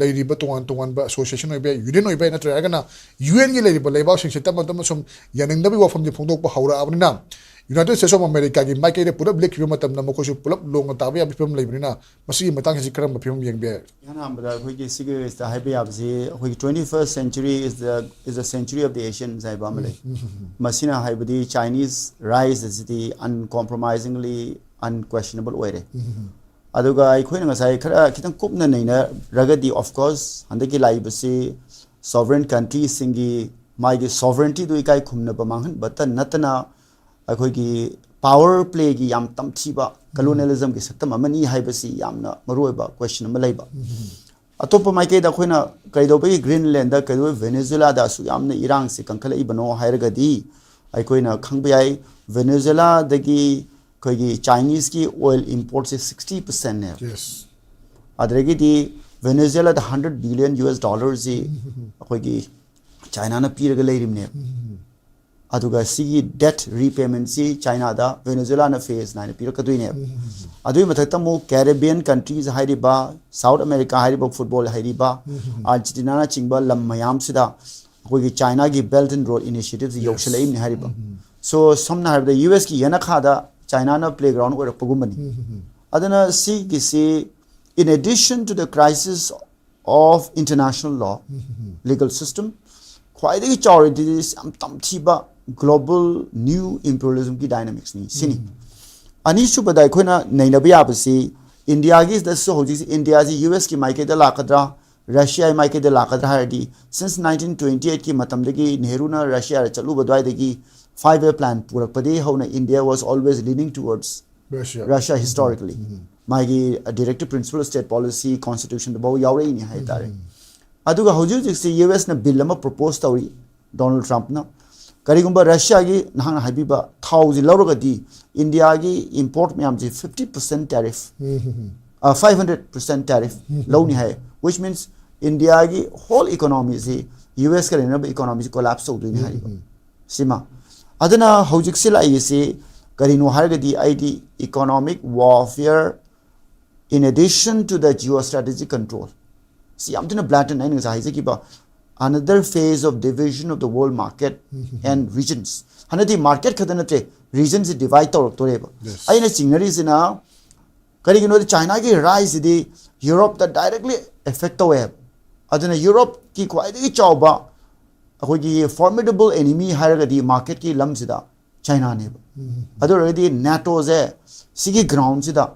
leiri ba tongan ba association oi bi union oi bi na tra gana UN gi leiri ba leiba sing tam sum yaning dabi wafam ji phongdok ba haura abnina United States of America gi maike de purap lek matam na mokoi su pulap long ta bi film leibrina masi matang ji karam film yeng be yana ambada khoi gi sige is the hype abzi khoi 21st century is the century of the Asian zaiba male masina haibadi Chinese rise is the uncompromisingly unquestionable way aduga ai khoi nga sai khara kitang kupna naina ragadi of course handaki laibasi sovereign country singi mai gi sovereignty du ikai khumna ba manghan bata natana अखोगी power play की याम तमथीबा colonialism की सक्तम अमनी हाइबसी यामना मरुएबा question अम लैबा अतोप माइके दा खोइना कैदोबे Greenland दा कैदो Venezuela दा सु यामना इरांग से कंखल इबनो हायरगदी अखोइना खंगबयाई वेनेजुएला दगी खोगी चाइनीज की ऑयल इंपोर्ट से 60% है yes अदरेगी दी वेनेजुएला दा $100 billion जी अखोगी चाइना ना पीरग लेरिमने aduga sigi debt repayment si China da Venezuela na face na pirakadui adui mathakta mo Caribbean countries hairiba South America hairiba football hairiba Argentina na chingba lam mayam sida koi China gi Belt and Road initiatives yokshalai ni hairiba so somna har the US ki yana khada China na playground or pagumani adana si in addition to the crisis of international law legal system khwaidagi chawri am tamthiba global new imperialism ki dynamics ni sini ani subadai khoina nainabiya basi India gi the so hoji India ji US ki maike da lakadra Russia maike da lakadra hardi since 1928 ki matam dagi Nehru na Russia chalu badwai dagi 5-year plan purakpadi hauna India was always leaning towards Russia historically magi directive principle state policy constitution da baw yawre ni haitare aduga hoji ji US na bill ma propose tawri Donald Trump na Karigumba Russia gi nahang habiba thouji lawragadi India gi import myam ji 50% tariff 500% tariff lawni hai which means India gi whole economy ji US ka rena economy collapse ho dui hai sima adana hojik sila isi karino hargadi id economic warfare in addition to the geostrategic control see amtina blatant nine is haise ki ba another phase of division of the world market and regions hanadi market khadanate regions divide toreba aina chingnari sina karigino China ki rise di Europe that directly affect the web aduna Europe ki khwaidagi chawba akogi formidable enemy haragadi market ki lam sida China ne adu already NATO ze sigi ground sida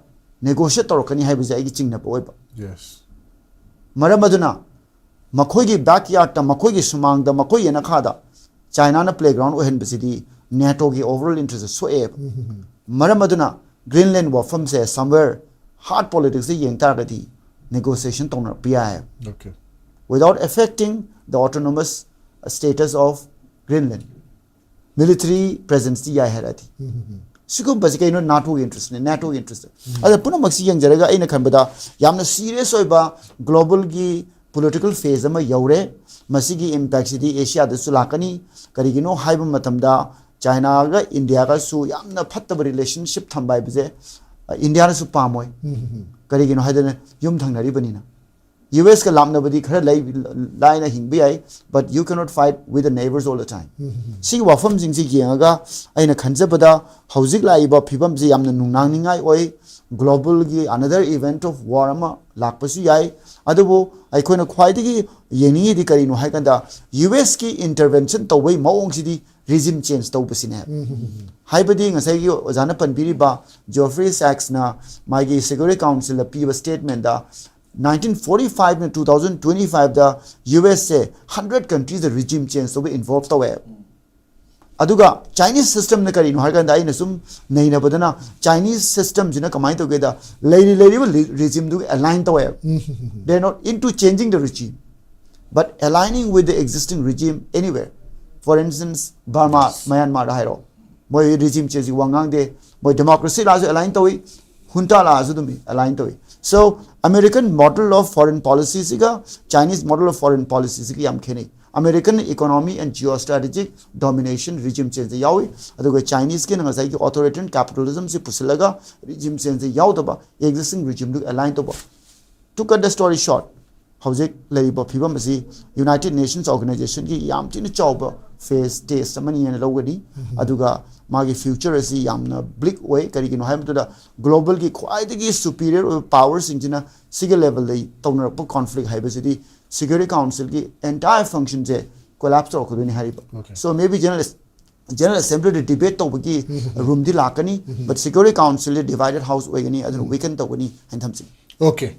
negotiate torkani haibu ai gi chingna boy yes maram aduna makhoi gi backyard ta makhoi gi sumang da makhoi yana khada China na playground ohen basidi NATO ki overall interest so e maramaduna Greenland wafam se somewhere hard politics yeng targeti negotiation tona PI Okay. without affecting the autonomous status of Greenland military presence ti ya herati sigum basi kaino NATO interest ada puna maksi yang jaraga aina khanbada yamna serious oiba global gi political phase ama yaure masigi impact sidi Asia da sulakani karigino haiba matamda China ga India ga su yamna phattaba relationship thambai bije India na su pamoi karigino haidana yum thangnari banina US ka lamna badi khara lai na hingbi ai but you cannot fight with the neighbors all the time si wafam jing ji yenga aina khanjabada hauzik lai ba phibam ji yamna nungnang ningai oi global gi another event of war ama lakpasu yai adubo ai khoina khwaidigi yeni di karino haikanda US ki intervention tawai maong sidi regime change tawbasine haibadi ngasai gi ojana panbiri ba Geoffrey Sachs na magi Security Council a piba statement da 1945 and 2025 the USA 100 countries the regime change so be involved the web aduga Chinese system na kari no har kan dai na sum nei na badana Chinese system jina kamai to geda lady regime do align the web they are not into changing the regime but aligning with the existing regime anywhere for instance Burma Myanmar hairo moi regime change wangang de moi democracy la align to junta la azu dumi align to so American model of foreign policy siga Chinese model of foreign policy siga yam khene American economy and geostrategic domination regime change yawi aduga Chinese ke ngasai ki authoritarian capitalism si pusilaga regime change yawdaba existing regime to align to to cut the story short howjek leiba phibam asi United Nations organization ki yam tin chawba phase test amani ena logadi aduga magi future asi yamna bleak way karigino haimtuda global ki khwaidagi superior power singina siga level dei tawna conflict haibasidi Security Council ki entire function je collapse to kodini hariba so maybe general assembly de debate to bagi room di lakani but Security Council divided house wagani adu weekend to gani and thamsi Okay.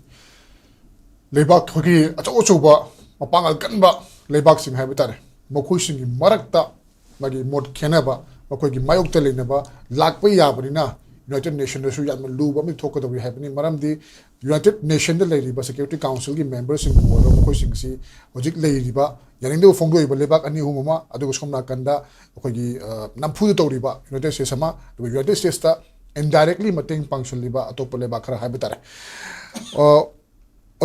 Leibak hoki acho choba mapangal kanba leibak sing haiba tare mokhui sing marakta magi mod khenaba mokhui gi mayok te lenaba lakpa yabrina United Nations su yam luba mi thok do haibani maram di United Nations de leiriba Security Council gi members sing woro mokhui sing si hojik leiriba yaning do phongdo iba leibak ani humama adu somna kanda mokhui gi namphu to riba United States sama United States ta indirectly mateng function liba atop leibak khara haiba tare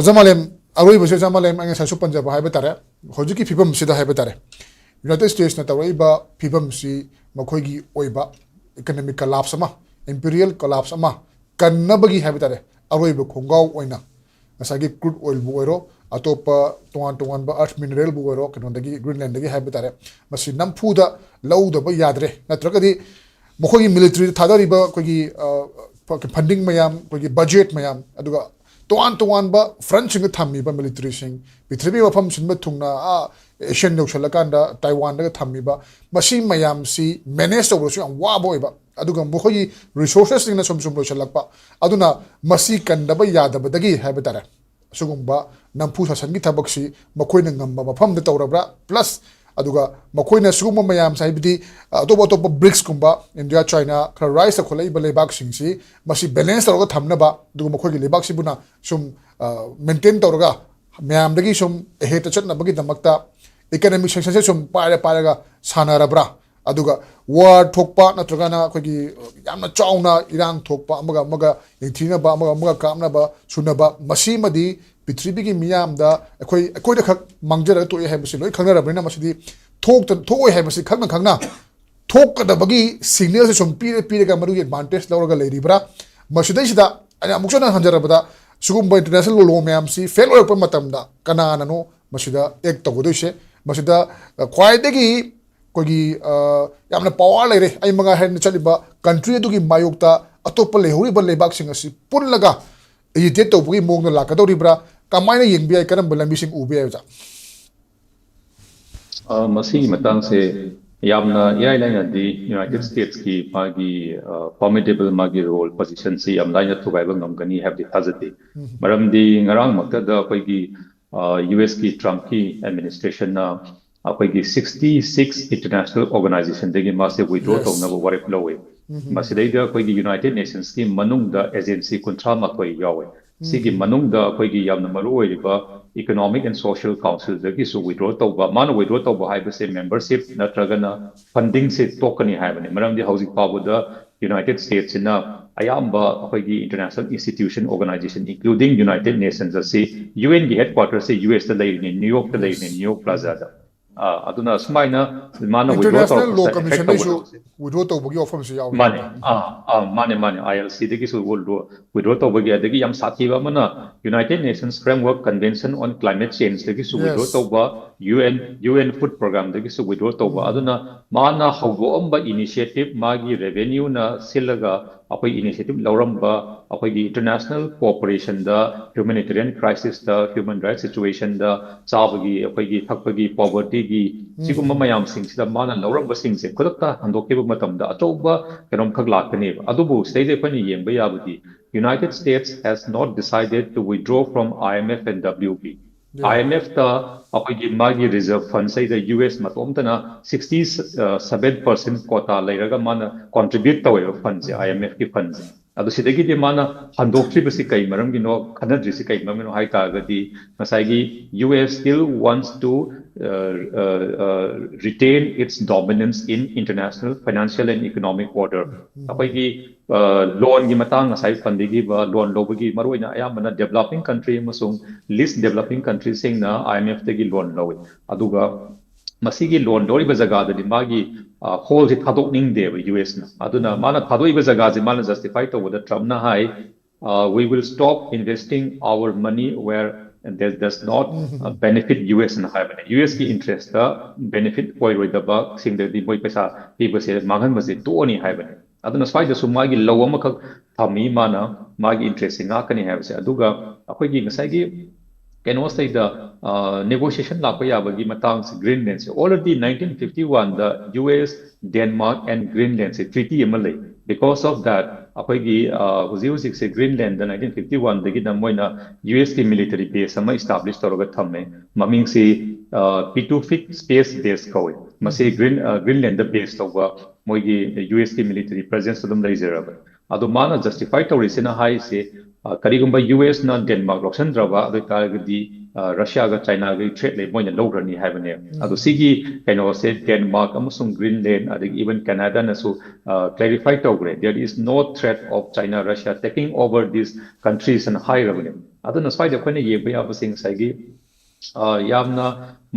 Ozamalem aroi bose zamalem ang sa Punjab haiba tare hojiki phibam sida haiba tare United States na tawai ba phibam si makhoi gi oiba economic collapse ama imperial collapse ama kannabagi haiba tare aroi ba khongau oina asagi crude oil bu oiro atopa tuan ba earth mineral bu oiro kanondagi Greenland dagi haiba tare masi namphuda lauda ba yadre natragadi makhoi military thadari ba kogi funding mayam kogi budget mayam aduga tuan ba French sing thammi ba military sing pithribi wafam sinba thungna Asian no chalakanda Taiwan da thammi ba masi mayam si manage to so am wa boy ba aduga mokhoi resources sing na som lo chalakpa aduna masi kanda ba yada ba dagi ha ba tara sugumba namphu sasan gi thabak si makhoi na ngamba mafam da tawrabra plus aduga makhoi na sugumba mayam sai bidi atoba BRICS kumba India China khara rise kholai ba lebak sing si masi balance tawga thamna ba aduga makhoi gi lebak si buna sum maintain tawraga mayam dagi sum heta chatna bagi damakta economic sanctions sum paraga sanarabra aduga war thokpa natragana khogi yamna chauna Iran thokpa amaga yengthina ba amaga kamna ba sunna ba masi madi Pitribi ki miyam da ekoi da khak mangjara to hai basi loi khangna rabina masidi thok hai basi khangna thok da bagi signal se sompi ga maru advantage lawra leiri bra masida sida ani amuksana hanjara bada sugum ba international law miyam si fail or pa matam da kana nano masida ek to godise masida khwai degi kogi yamna power leire ai manga hen chaliba country du gi mayokta atop lehuri ba lebak sing asi pun laga Idet to bugi mong la ka dori bra kamai yeng bi karam balam sing ube ja masi matang se yamna airline di United States ki magi formidable magi role position si am laina thugai bang ngam gani have the hazati maram di ngarang makta da koi gi US ki Trump ki administration na ꯑꯩꯈꯣꯏꯒꯤ 66 international organization ꯃꯥꯁꯦ withdraw Yes. ꯇꯧꯅꯕ ꯋꯥꯔꯦꯞ ꯂꯧꯋꯤ ꯃꯁꯤꯗꯩꯗ ꯑꯩꯈꯣꯏꯒꯤ United ꯅꯦꯁꯟꯁꯀꯤ ꯃꯅꯨꯡꯗ agency 38 ꯌꯥꯎꯋꯤ ꯁꯤꯒꯤ ꯃꯅꯨꯡꯗ ꯑꯩꯈꯣꯏꯒꯤ ꯌꯥꯝꯅ ꯃꯔꯨꯑꯣꯏꯔꯤꯕ Economic and Social Councilꯗꯒꯤꯁꯨ withdraw ꯇꯧꯕ ꯃꯥꯅ withdraw ꯇꯧꯕ ꯍꯥꯏꯕꯁꯦ membership ꯅꯠꯇ꯭ꯔꯒꯅ fundingꯁꯦ ꯇꯣꯛꯀꯅꯤ ꯍꯥꯏꯕꯅꯤ ꯃꯔꯝꯗꯤ ꯍꯧꯖꯤꯛ ꯐꯥꯎꯕꯗ United Statesꯁꯤꯅ ꯑꯌꯥꯝꯕ ꯑꯩꯈꯣꯏꯒꯤ international institution organization including United Nations ꯑꯁꯤ UNꯒꯤ headquarters USꯗ ꯂꯩꯔꯤꯅꯤ New Yorkꯇ ꯂꯩꯔꯤꯅꯤ New York Plazaꯗ ꯑꯗꯨꯅ ꯁꯨꯃꯥꯏꯅ ꯃꯥꯅ withdraw International Law ꯇꯧꯔꯛꯄꯁꯤꯗ Commission effect ꯁꯨ ꯇꯧꯒꯗꯕꯁꯦ withdraw ꯇꯧꯕꯒꯤ offer ꯌꯥꯎꯋꯤ ꯃꯥꯅꯦ ꯃꯥꯅꯦ ILCꯗꯒꯤꯁꯨ withdraw ꯇꯧꯕꯒꯤ ꯑꯗꯒꯤ ꯌꯥꯝ ꯁꯥꯊꯤꯕ ꯑꯃꯅ United Nations Framework Convention on Climate Changeꯗꯒꯤꯁꯨ withdraw Yes. ꯇꯧꯕ UN Food Programdagꯤꯁꯨ withdraw ꯇꯧꯕ ꯑꯗꯨꯅ ꯃꯥꯅ ꯍꯧꯗꯣꯛꯑꯝꯕ initiative ꯃꯥꯒꯤ revenueꯅ ꯁꯤꯜꯂꯒ ꯑꯩꯈꯣꯏ initiative ꯂꯧꯔꯝꯕ ꯑꯩꯈꯣꯏꯒꯤ international cooperationꯗ humanitarian crisisꯗ human rights situationꯗ ꯆꯥꯕꯒꯤ ꯑꯩꯈꯣꯏꯒꯤ ꯊꯛꯄꯒꯤ povertyꯒꯤ ꯁꯤꯒꯨꯝꯕ ꯃꯌꯥꯝꯁꯤꯡꯁꯤꯗ ꯃꯥꯅ ꯂꯧꯔꯝꯕꯁꯤꯡꯁꯦ ꯈꯨꯗꯛꯇ ꯍꯟꯗꯣꯛꯈꯤꯕ ꯃꯇꯝꯗ ꯑꯆꯧꯕ ꯀꯩꯅꯣꯝꯈꯛ ꯂꯥꯛꯀꯅꯦꯕ ꯑꯗꯨꯕꯨ ꯁꯤꯗꯩꯗ ꯑꯩꯈꯣꯏꯅ ꯌꯦꯡꯕ ꯌꯥꯕꯗꯤ United States has not decided to withdraw from IMF and WP. Yeah. IMFꯇ ꯑꯩꯈꯣꯏꯒꯤ ꯃꯥꯒꯤ reserve fundsꯩꯗ US ꯃꯇꯣꯝꯇꯅ 67% quota ꯂꯩꯔꯒ ꯃꯥꯅ contribute ꯇꯧꯋꯦꯕ fundsꯦ IMFꯀꯤ fundsꯦ ꯑꯗꯣ ꯁꯤꯗꯒꯤꯗꯤ ꯃꯥꯅ ꯍꯟꯗꯣꯛꯇ꯭ꯔꯤꯕꯁꯤ ꯀꯩ ꯃꯔꯝꯒꯤꯅꯣ ꯈꯟꯅꯗ꯭ꯔꯤꯁꯤ ꯀꯩ ꯃꯔꯝꯒꯤꯅꯣ ꯍꯥꯏ ꯇꯥꯔꯒꯗꯤ ꯉꯁꯥꯏꯒꯤ US still wants to retain its dominance in international financial and economic order. ꯑꯩꯈꯣꯏꯒꯤ loanꯒꯤ ꯃꯇꯥꯡ ꯉꯁꯥꯏ ꯄꯟꯕꯤꯈꯤꯕ loan ꯂꯧꯕꯒꯤ ꯃꯔꯨꯑꯣꯏꯅ ꯑꯌꯥꯝꯕꯅ developing country ꯑꯃꯁꯨꯡ least developing countries-ꯁꯤꯡꯅ IMFꯇꯒꯤ loan ꯂꯧꯏ ꯑꯗꯨꯒ ꯃꯁꯤꯒꯤ loan ꯂꯧꯔꯤꯕ ꯖꯒꯥꯗꯗꯤ ꯃꯥꯒꯤ ꯍꯣꯜꯁꯤ ꯊꯥꯗꯣꯛꯅꯤꯡꯗꯦꯕ USꯅ ꯑꯗꯨꯅ ꯃꯥꯅ ꯊꯥꯗꯣꯛꯏꯕ ꯖꯒꯥꯁꯤ ꯃꯥꯅ justify ꯇꯧꯕꯗ Trumpꯅ ꯍꯥꯏ we will stop investing our money where that does not benefit US na haibane US ki interest da benefit oiroidaba singdadi moi paisa pibase manghanbase toani haibane aduna swaida su magi law amakak thami mana magi interest singa kani haibase aduga akhoi gi ngasai gi keno saida negotiation lakpa yabagi matang se Greenland se already 1951 the US Denmark and Greenland se treaty amalai because of that ꯑꯩꯈꯣꯏꯒꯤ ꯍꯧꯖꯤꯛ ꯍꯧꯖꯤꯛꯁꯦ Greenland 1951ꯗꯒꯤꯅ ꯃꯣꯏꯅ US ꯀꯤ military base ꯑꯃ establish ꯇꯧꯔꯒ ꯊꯝꯃꯦ ꯃꯃꯤꯡꯁꯤ Pituffik Space Base ꯀꯧꯏ ꯃꯁꯤ ꯒ꯭ꯔꯤꯟꯂꯦꯟꯗ base ꯇꯧꯕ ꯃꯣꯏꯒꯤ US ꯀꯤ military presence ꯑꯗꯨꯝ ꯂꯩꯖꯔꯕꯅꯤ ꯑꯗꯣ ꯃꯥꯅ justify ꯇꯧꯔꯤꯁꯤꯅ ꯍꯥꯏꯁꯦ ꯀꯔꯤꯒꯨꯝꯕ US ꯅ ꯗꯦꯟꯃꯥꯔꯛ ꯂꯧꯁꯟꯗ꯭ꯔꯕ ꯑꯗꯨ ꯑꯣꯏꯇꯥꯔꯒꯗꯤ ꯔꯁꯤꯌꯥꯒ ꯆꯥꯏꯅꯥꯒꯤ ꯊ꯭ꯔꯦꯠ ꯂꯩ ꯃꯣꯏꯅ ꯂꯧꯈ꯭ꯔꯅꯤ ꯍꯥꯏꯕꯅꯦ ꯑꯗꯣ ꯁꯤꯒꯤ ꯀꯩꯅꯣꯁꯦ ꯗꯦꯟꯃꯥꯔꯛ ꯑꯃꯁꯨꯡ ꯒ꯭ꯔꯤꯟꯂꯦꯟ ꯑꯗꯒꯤ ꯏꯚꯟ ꯀꯦꯅꯥꯗꯥꯅꯁꯨ clarify ꯇꯧꯈ꯭ꯔꯦ there is no threat of China Russia taking over these countries and higher aduna swaida khone yeba yabasing ngsaigi yamna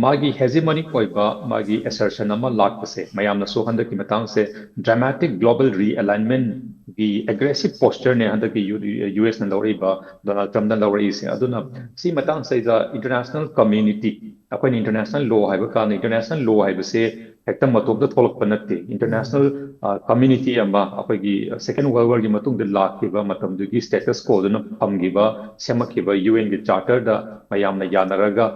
magi hegemonic oiba magi assertion ama lakpase mayamna so handaki matang se dramatic global realignment the aggressive posture ne handaki US na lawriba Donald Trump na lawri se aduna si matang se the international community akoin international law haiba kan international law haiba se hekta matobda tholakpa natte international community ama akoigi second world war gi matung de lakhiba matamdugi status quo duna phamgiba semakhiba UN gi charter da mayamna yanaraga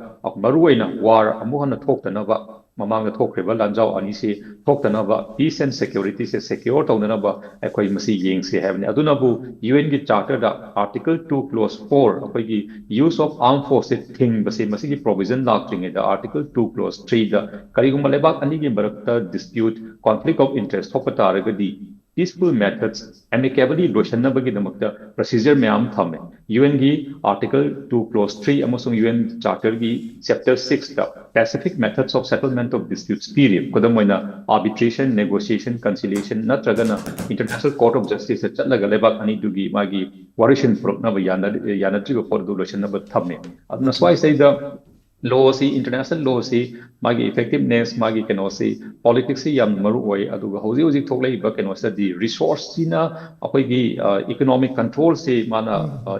maruoina war amuhana thoktanaba mamanga thokriba lanjau ani se thoktanaba peace and security se secure tawdanaba akoi masi yengse havne adunabu UN gi charter da article 2 clause 4 akoigi use of armed forces thing base masi gi provision lakring da article 2 clause 3 da karigumba lebak ani gi barakta dispute conflict of interest hopataragadi peaceful methods amicably loisannabagi damakta procedure mayam thame UN gi article 2 clause 3 amasung UN charter gi chapter 6 da pacific methods of settlement of disputes period kodamoina arbitration negotiation conciliation natragana international court of justice chatlaga lebak ani dugi magi warishin proknaba yanadrigo for du loisannaba thame aduna swai sai da law si international law si magi effectiveness magi keno si politics si yam maru oi aduga hoji hoji thoklei ba keno sa di resource sina apoi gi economic control si mana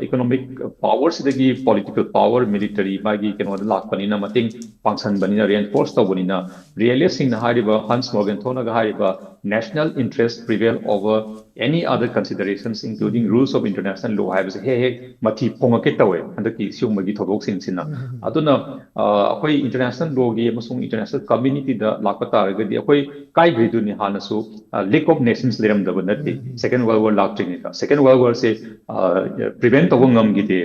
economic power si dagi political power military magi keno da lak pani na mating function bani na reinforce to bani na realistic na hariba Hans Morgenthau ga hariba national interest prevail over any other considerations including rules of international law haibase he mathi phongake tawe handaki siumagi thodok sing sina aduna akoi international law gi amasung international community da lakpa taragadi akoi kai griduni hanasu league of nations leram da banati second world war lak second world war se prevent tawangam gi de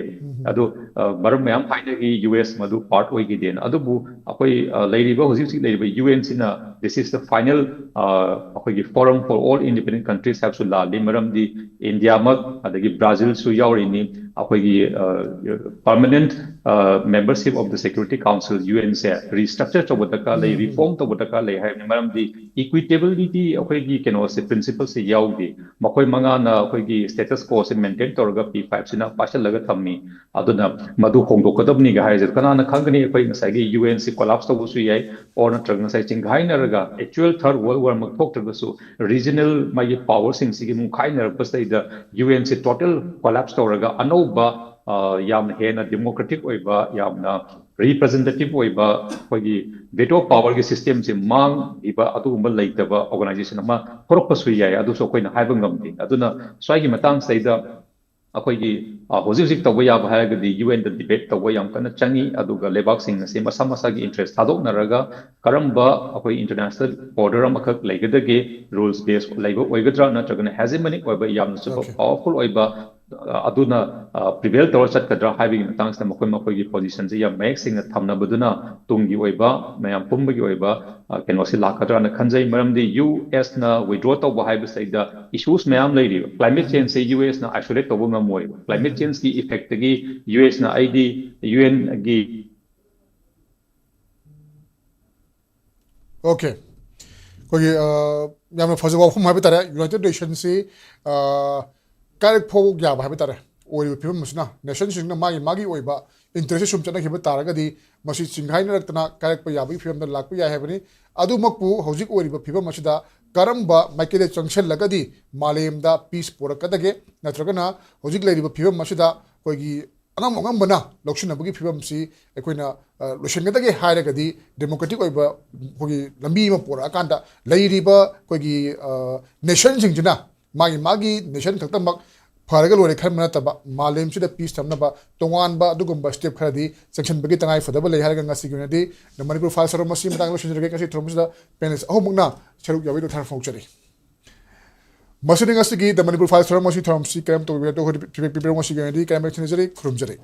adu ꯃꯔꯝ ꯃꯌꯥꯝ ꯍꯥꯏꯅꯒꯤ US ꯃꯗꯨ part ꯑꯣꯏꯈꯤꯗꯦꯅ ꯑꯗꯨꯕꯨ ꯑꯩꯈꯣꯏ ꯂꯩꯔꯤꯕ ꯍꯧꯖꯤꯛ ꯍꯧꯖꯤꯛ ꯂꯩꯔꯤꯕ UN ꯁꯤꯅ this is the final ꯑꯩꯈꯣꯏꯒꯤ forum for all independent countries ꯍꯥꯏꯕꯁꯨ ꯂꯥꯜꯂꯤ ꯃꯔꯝꯗꯤ ꯏꯟꯗꯤꯌꯥꯃꯛ ꯑꯗꯒꯤ ꯕ꯭ꯔꯥꯖꯤꯜꯁꯨ ꯌꯥꯎꯔꯤꯅꯤ ꯑꯩꯈꯣꯏꯒꯤ permanent membership of the Security Council UN say restructure ꯇꯧꯕ ꯗꯔꯀꯥꯔ ꯂꯩ reform ꯇꯧꯕ ꯗꯔꯀꯥꯔ ꯂꯩ ꯍꯥꯏꯕꯅꯤ ꯃꯔꯝꯗꯤ equitability ꯑꯩꯈꯣꯏꯒꯤ ꯀꯩꯅꯣꯁꯦ ꯄ꯭ꯔꯤꯟꯁꯤꯄꯜꯁꯦ ꯌꯥꯎꯗꯦ ꯃꯈꯣꯏ ꯃꯉꯥꯅ ꯑꯩꯈꯣꯏꯒꯤ status quo ꯁꯦ maintain ꯇꯧꯔꯒ P5 ꯁꯤꯅ ꯄꯥꯏꯁꯜꯂꯒ ꯊꯝꯃꯤ ꯑꯗꯨꯅ ꯃꯗꯨ ꯍꯣꯡꯗꯣꯛꯀꯗꯕꯅꯤꯒ ꯍꯥꯏꯔꯤꯁꯦ ꯀꯅꯥꯅ ꯈꯪꯒꯅꯤ ꯑꯩꯈꯣꯏ ꯉꯁꯥꯏꯒꯤ UN ꯁꯤ collapse ꯇꯧꯕꯁꯨ ꯌꯥꯏ or ꯅꯠꯇ꯭ꯔꯒ ꯉꯁꯥꯏ ꯆꯤꯡꯈꯥꯏꯅꯔꯒ actual third world war ꯃꯛ ꯊꯣꯛꯇ꯭ꯔꯒꯁꯨ regional ꯃꯥꯒꯤ ꯄꯥꯋꯔꯁꯤꯡꯁꯤꯒꯤ ꯃꯨꯛꯈꯥꯏꯅꯔꯛꯄꯁꯤꯗ UN ꯁꯤ total collapse ꯇꯧꯔꯒ ꯑꯅꯧꯕ ꯌꯥꯝꯅ ꯍꯦꯟꯅ democratic ꯑꯣꯏꯕ ꯌꯥꯝꯅ representative ꯑꯣꯏꯕ ꯑꯩꯈꯣꯏꯒꯤ veto powerꯒꯤ ꯁꯤꯁꯇꯦꯝꯁꯦ ꯃꯥꯡꯈꯤꯕ ꯑꯗꯨꯒꯨꯝꯕ ꯂꯩꯇꯕ ꯑꯣꯔꯒꯅꯥꯏꯖꯦꯁꯟ ꯑꯃ ꯊꯣꯔꯛꯄꯁꯨ ꯌꯥꯏ ꯑꯗꯨꯁꯨ ꯑꯩꯈꯣꯏꯅ ꯍꯥꯏꯕ ꯉꯝꯗꯦ ꯑꯗꯨꯅ ꯁ꯭ꯋꯥꯏꯒꯤ ꯃꯇꯥꯡꯁꯤꯗꯩꯗ ꯑꯩꯈꯣꯏꯒꯤ ꯍꯧꯖꯤꯛ ꯍꯧꯖꯤꯛ ꯇꯧꯕ ꯌꯥꯕ ꯍꯥꯏꯔꯒꯗꯤ UNꯗ ꯗꯤꯕꯦꯠ ꯇꯧꯕ ꯌꯥꯝ ꯀꯟꯅ ꯆꯪꯉꯤ ꯑꯗꯨꯒ ꯂꯩꯕꯥꯛꯁꯤꯡ ꯑꯁꯤ ꯃꯁꯥ ꯃꯁꯥꯒꯤ ꯏꯟꯇꯔꯦꯁ ꯊꯥꯗꯣꯛꯅꯔꯒ ꯀꯔꯝꯕ ꯑꯩꯈꯣꯏ ꯏꯟꯇꯔꯅꯦꯁꯅꯦꯜ ꯑꯣꯔꯗꯔ ꯑꯃꯈꯛ ꯂꯩꯒꯗꯒꯦ ꯔꯨꯜꯁ ꯕꯦꯁ ꯂꯩꯕ ꯑꯣꯏꯒꯗ꯭ꯔꯥ ꯅꯠꯇ꯭ꯔꯒꯅ ꯍꯦꯖꯦꯃꯅꯤꯛ ꯑꯣꯏꯕ ꯌꯥꯝꯅ ꯆꯨꯞꯄ Okay. ꯄꯥꯋꯔꯐꯨꯜ ꯑꯣꯏꯕ ꯑꯗꯨꯅ ꯄ꯭ꯔꯤꯚꯦꯜ ꯇꯧꯔ ꯆꯠꯀꯗ꯭ꯔꯥ ꯍꯥꯏꯕꯒꯤ ꯃꯇꯥꯡꯁꯤꯗ ꯃꯈꯣꯏꯒꯤ ꯄꯣꯖꯤꯁꯟꯁꯦ ꯌꯥꯝ ꯃꯌꯦꯛ ꯁꯦꯡꯅ ꯊꯝꯅꯕꯗꯨꯅ ꯇꯨꯡꯒꯤ ꯑꯣꯏꯕ ꯃꯌꯥꯝ ꯄꯨꯝꯕꯒꯤ ꯑꯣꯏꯕ ꯀꯩꯅꯣꯁꯤ ꯂꯥꯛꯀꯗ꯭ꯔꯥꯅ ꯈꯟꯖꯩ ꯃꯔꯝꯗꯤ USꯅ ꯋꯤꯗ꯭ꯔꯣ ꯇꯧꯕ ꯍꯥꯏꯕꯁꯤꯗ ꯏꯁꯨꯁ ꯃꯌꯥꯝ ꯂꯩꯔꯤꯕ ꯀ꯭ꯂꯥꯏꯃꯦꯠ ꯆꯦꯟꯖꯁꯦ USꯅ ꯑꯥꯏꯁꯣꯂꯦꯠ ꯇꯧꯕ ꯉꯝꯃꯣꯏꯕ ꯀ꯭ꯂꯥꯏꯃꯦꯠ ꯆꯦꯟꯖꯀꯤ ꯏꯐꯦꯛꯇꯒꯤ USꯅ ꯑꯩꯗꯤ UNꯒꯤ Okay. ꯑꯩꯈꯣꯏꯒꯤ ꯌꯥꯝꯅ ꯐꯖꯕ ꯋꯥꯐꯝ ꯍꯥꯏꯕ ꯇꯥꯔꯦ ꯌꯨꯅꯥꯏꯇꯦꯠ ꯅꯦꯁꯟꯁꯤ ꯀꯥꯏꯔꯛ ꯐꯥꯎ ꯌꯥꯕ ꯍꯥꯏꯕ ꯇꯥꯔꯦ ꯑꯣꯏꯔꯤꯕ ꯐꯤꯕꯝ ꯑꯁꯤꯅ ꯅꯦꯁꯟꯁꯤꯡꯅ ꯃꯥꯒꯤ ꯑꯣꯏꯕ ꯏꯟꯇꯔꯦꯁꯁꯦ ꯁꯨꯝ ꯆꯠꯅꯈꯤꯕ ꯇꯥꯔꯒꯗꯤ ꯃꯁꯤ ꯆꯤꯡꯈꯥꯏꯅꯔꯛꯇꯅ ꯀꯥꯏꯔꯛꯄ ꯌꯥꯕꯒꯤ ꯐꯤꯕꯝꯗ ꯂꯥꯛꯄ ꯌꯥꯏ ꯍꯥꯏꯕꯅꯤ ꯑꯗꯨꯃꯛꯄꯨ ꯍꯧꯖꯤꯛ ꯑꯣꯏꯔꯤꯕ ꯐꯤꯕꯝ ꯑꯁꯤꯗ ꯀꯔꯝꯕ ꯃꯥꯏꯀꯩꯗ ꯆꯪꯁꯤꯜꯂꯒꯗꯤ ꯃꯥꯂꯦꯝꯗ ꯄꯤꯁ ꯄꯨꯔꯛꯀꯗꯒꯦ ꯅꯠꯇ꯭ꯔꯒꯅ ꯍꯧꯖꯤꯛ ꯂꯩꯔꯤꯕ ꯐꯤꯕꯝ ꯑꯁꯤꯗ ꯑꯩꯈꯣꯏꯒꯤ ꯑꯉꯝꯕꯅ ꯂꯧꯁꯤꯟꯅꯕꯒꯤ ꯐꯤꯕꯝꯁꯤ ꯑꯩꯈꯣꯏꯅ ꯂꯣꯏꯁꯤꯟꯒꯗꯒꯦ ꯍꯥꯏꯔꯒꯗꯤ ꯗꯦꯃꯣꯀ꯭ꯔꯦꯇꯤꯛ ꯑꯣꯏꯕ ꯑꯩꯈꯣꯏꯒꯤ ꯂꯝꯕꯤ ꯑꯃ ꯄꯨꯔꯛꯑꯀꯥꯟꯗ ꯂꯩꯔꯤꯕ ꯑꯩꯈꯣꯏꯒꯤ ꯅꯦꯁꯟꯁꯤꯡꯁꯤꯅ ꯃꯥꯒꯤ ꯅꯦꯁꯟ ꯈꯛꯇꯃꯛ ꯐꯔꯒ ꯂꯣꯏꯔꯦ ꯈꯟꯕ ꯅꯠꯇꯕ ꯃꯥꯂꯦꯝꯁꯤꯗ ꯄꯤꯁ ꯊꯝꯅꯕ ꯇꯣꯉꯥꯟꯕ ꯑꯗꯨꯒꯨꯝꯕ ꯁ꯭ꯇꯦꯞ ꯈꯔꯗꯤ ꯆꯪꯁꯤꯟꯕꯒꯤ ꯇꯉꯥꯏ ꯐꯗꯕ ꯂꯩ ꯍꯥꯏꯔꯒ ꯉꯁꯤꯒꯤ ꯑꯣꯏꯅꯗꯤ ꯃꯅꯤꯄꯨꯔ ꯐꯥꯏꯜ ꯁꯔꯨꯛ ꯑꯁꯤ ꯃꯇꯥꯡꯗ ꯂꯣꯏꯁꯤꯟꯖꯔꯒꯦ ꯉꯁꯤ ꯊꯧꯔꯝꯁꯤꯗ ꯄꯦꯅꯦꯜꯁ ꯑꯍꯨꯝꯃꯛꯅ ꯁꯔꯨꯛ ꯌꯥꯕꯒꯤ ꯊꯥꯔ ꯐꯣꯡꯆꯔꯤ ꯃꯁꯤꯗꯤ ꯉꯁꯤꯒꯤ ꯗ ꯃꯅꯤꯄꯨꯔ ꯐꯥꯏꯜ ꯁꯔꯨꯛ ꯑꯁꯤ ꯊꯧꯔꯝꯁꯤ ꯀꯔꯝ ꯇꯧꯕꯤꯔ ꯐꯤꯗꯕꯦꯛ ꯄꯤꯕꯤꯔꯛ ꯉꯁꯤꯒꯤ ꯑꯣꯏꯅꯗꯤ ꯀꯔꯝ ꯊꯦꯡꯅꯖꯔꯤ ꯈꯨꯔꯨꯝꯖꯔꯤ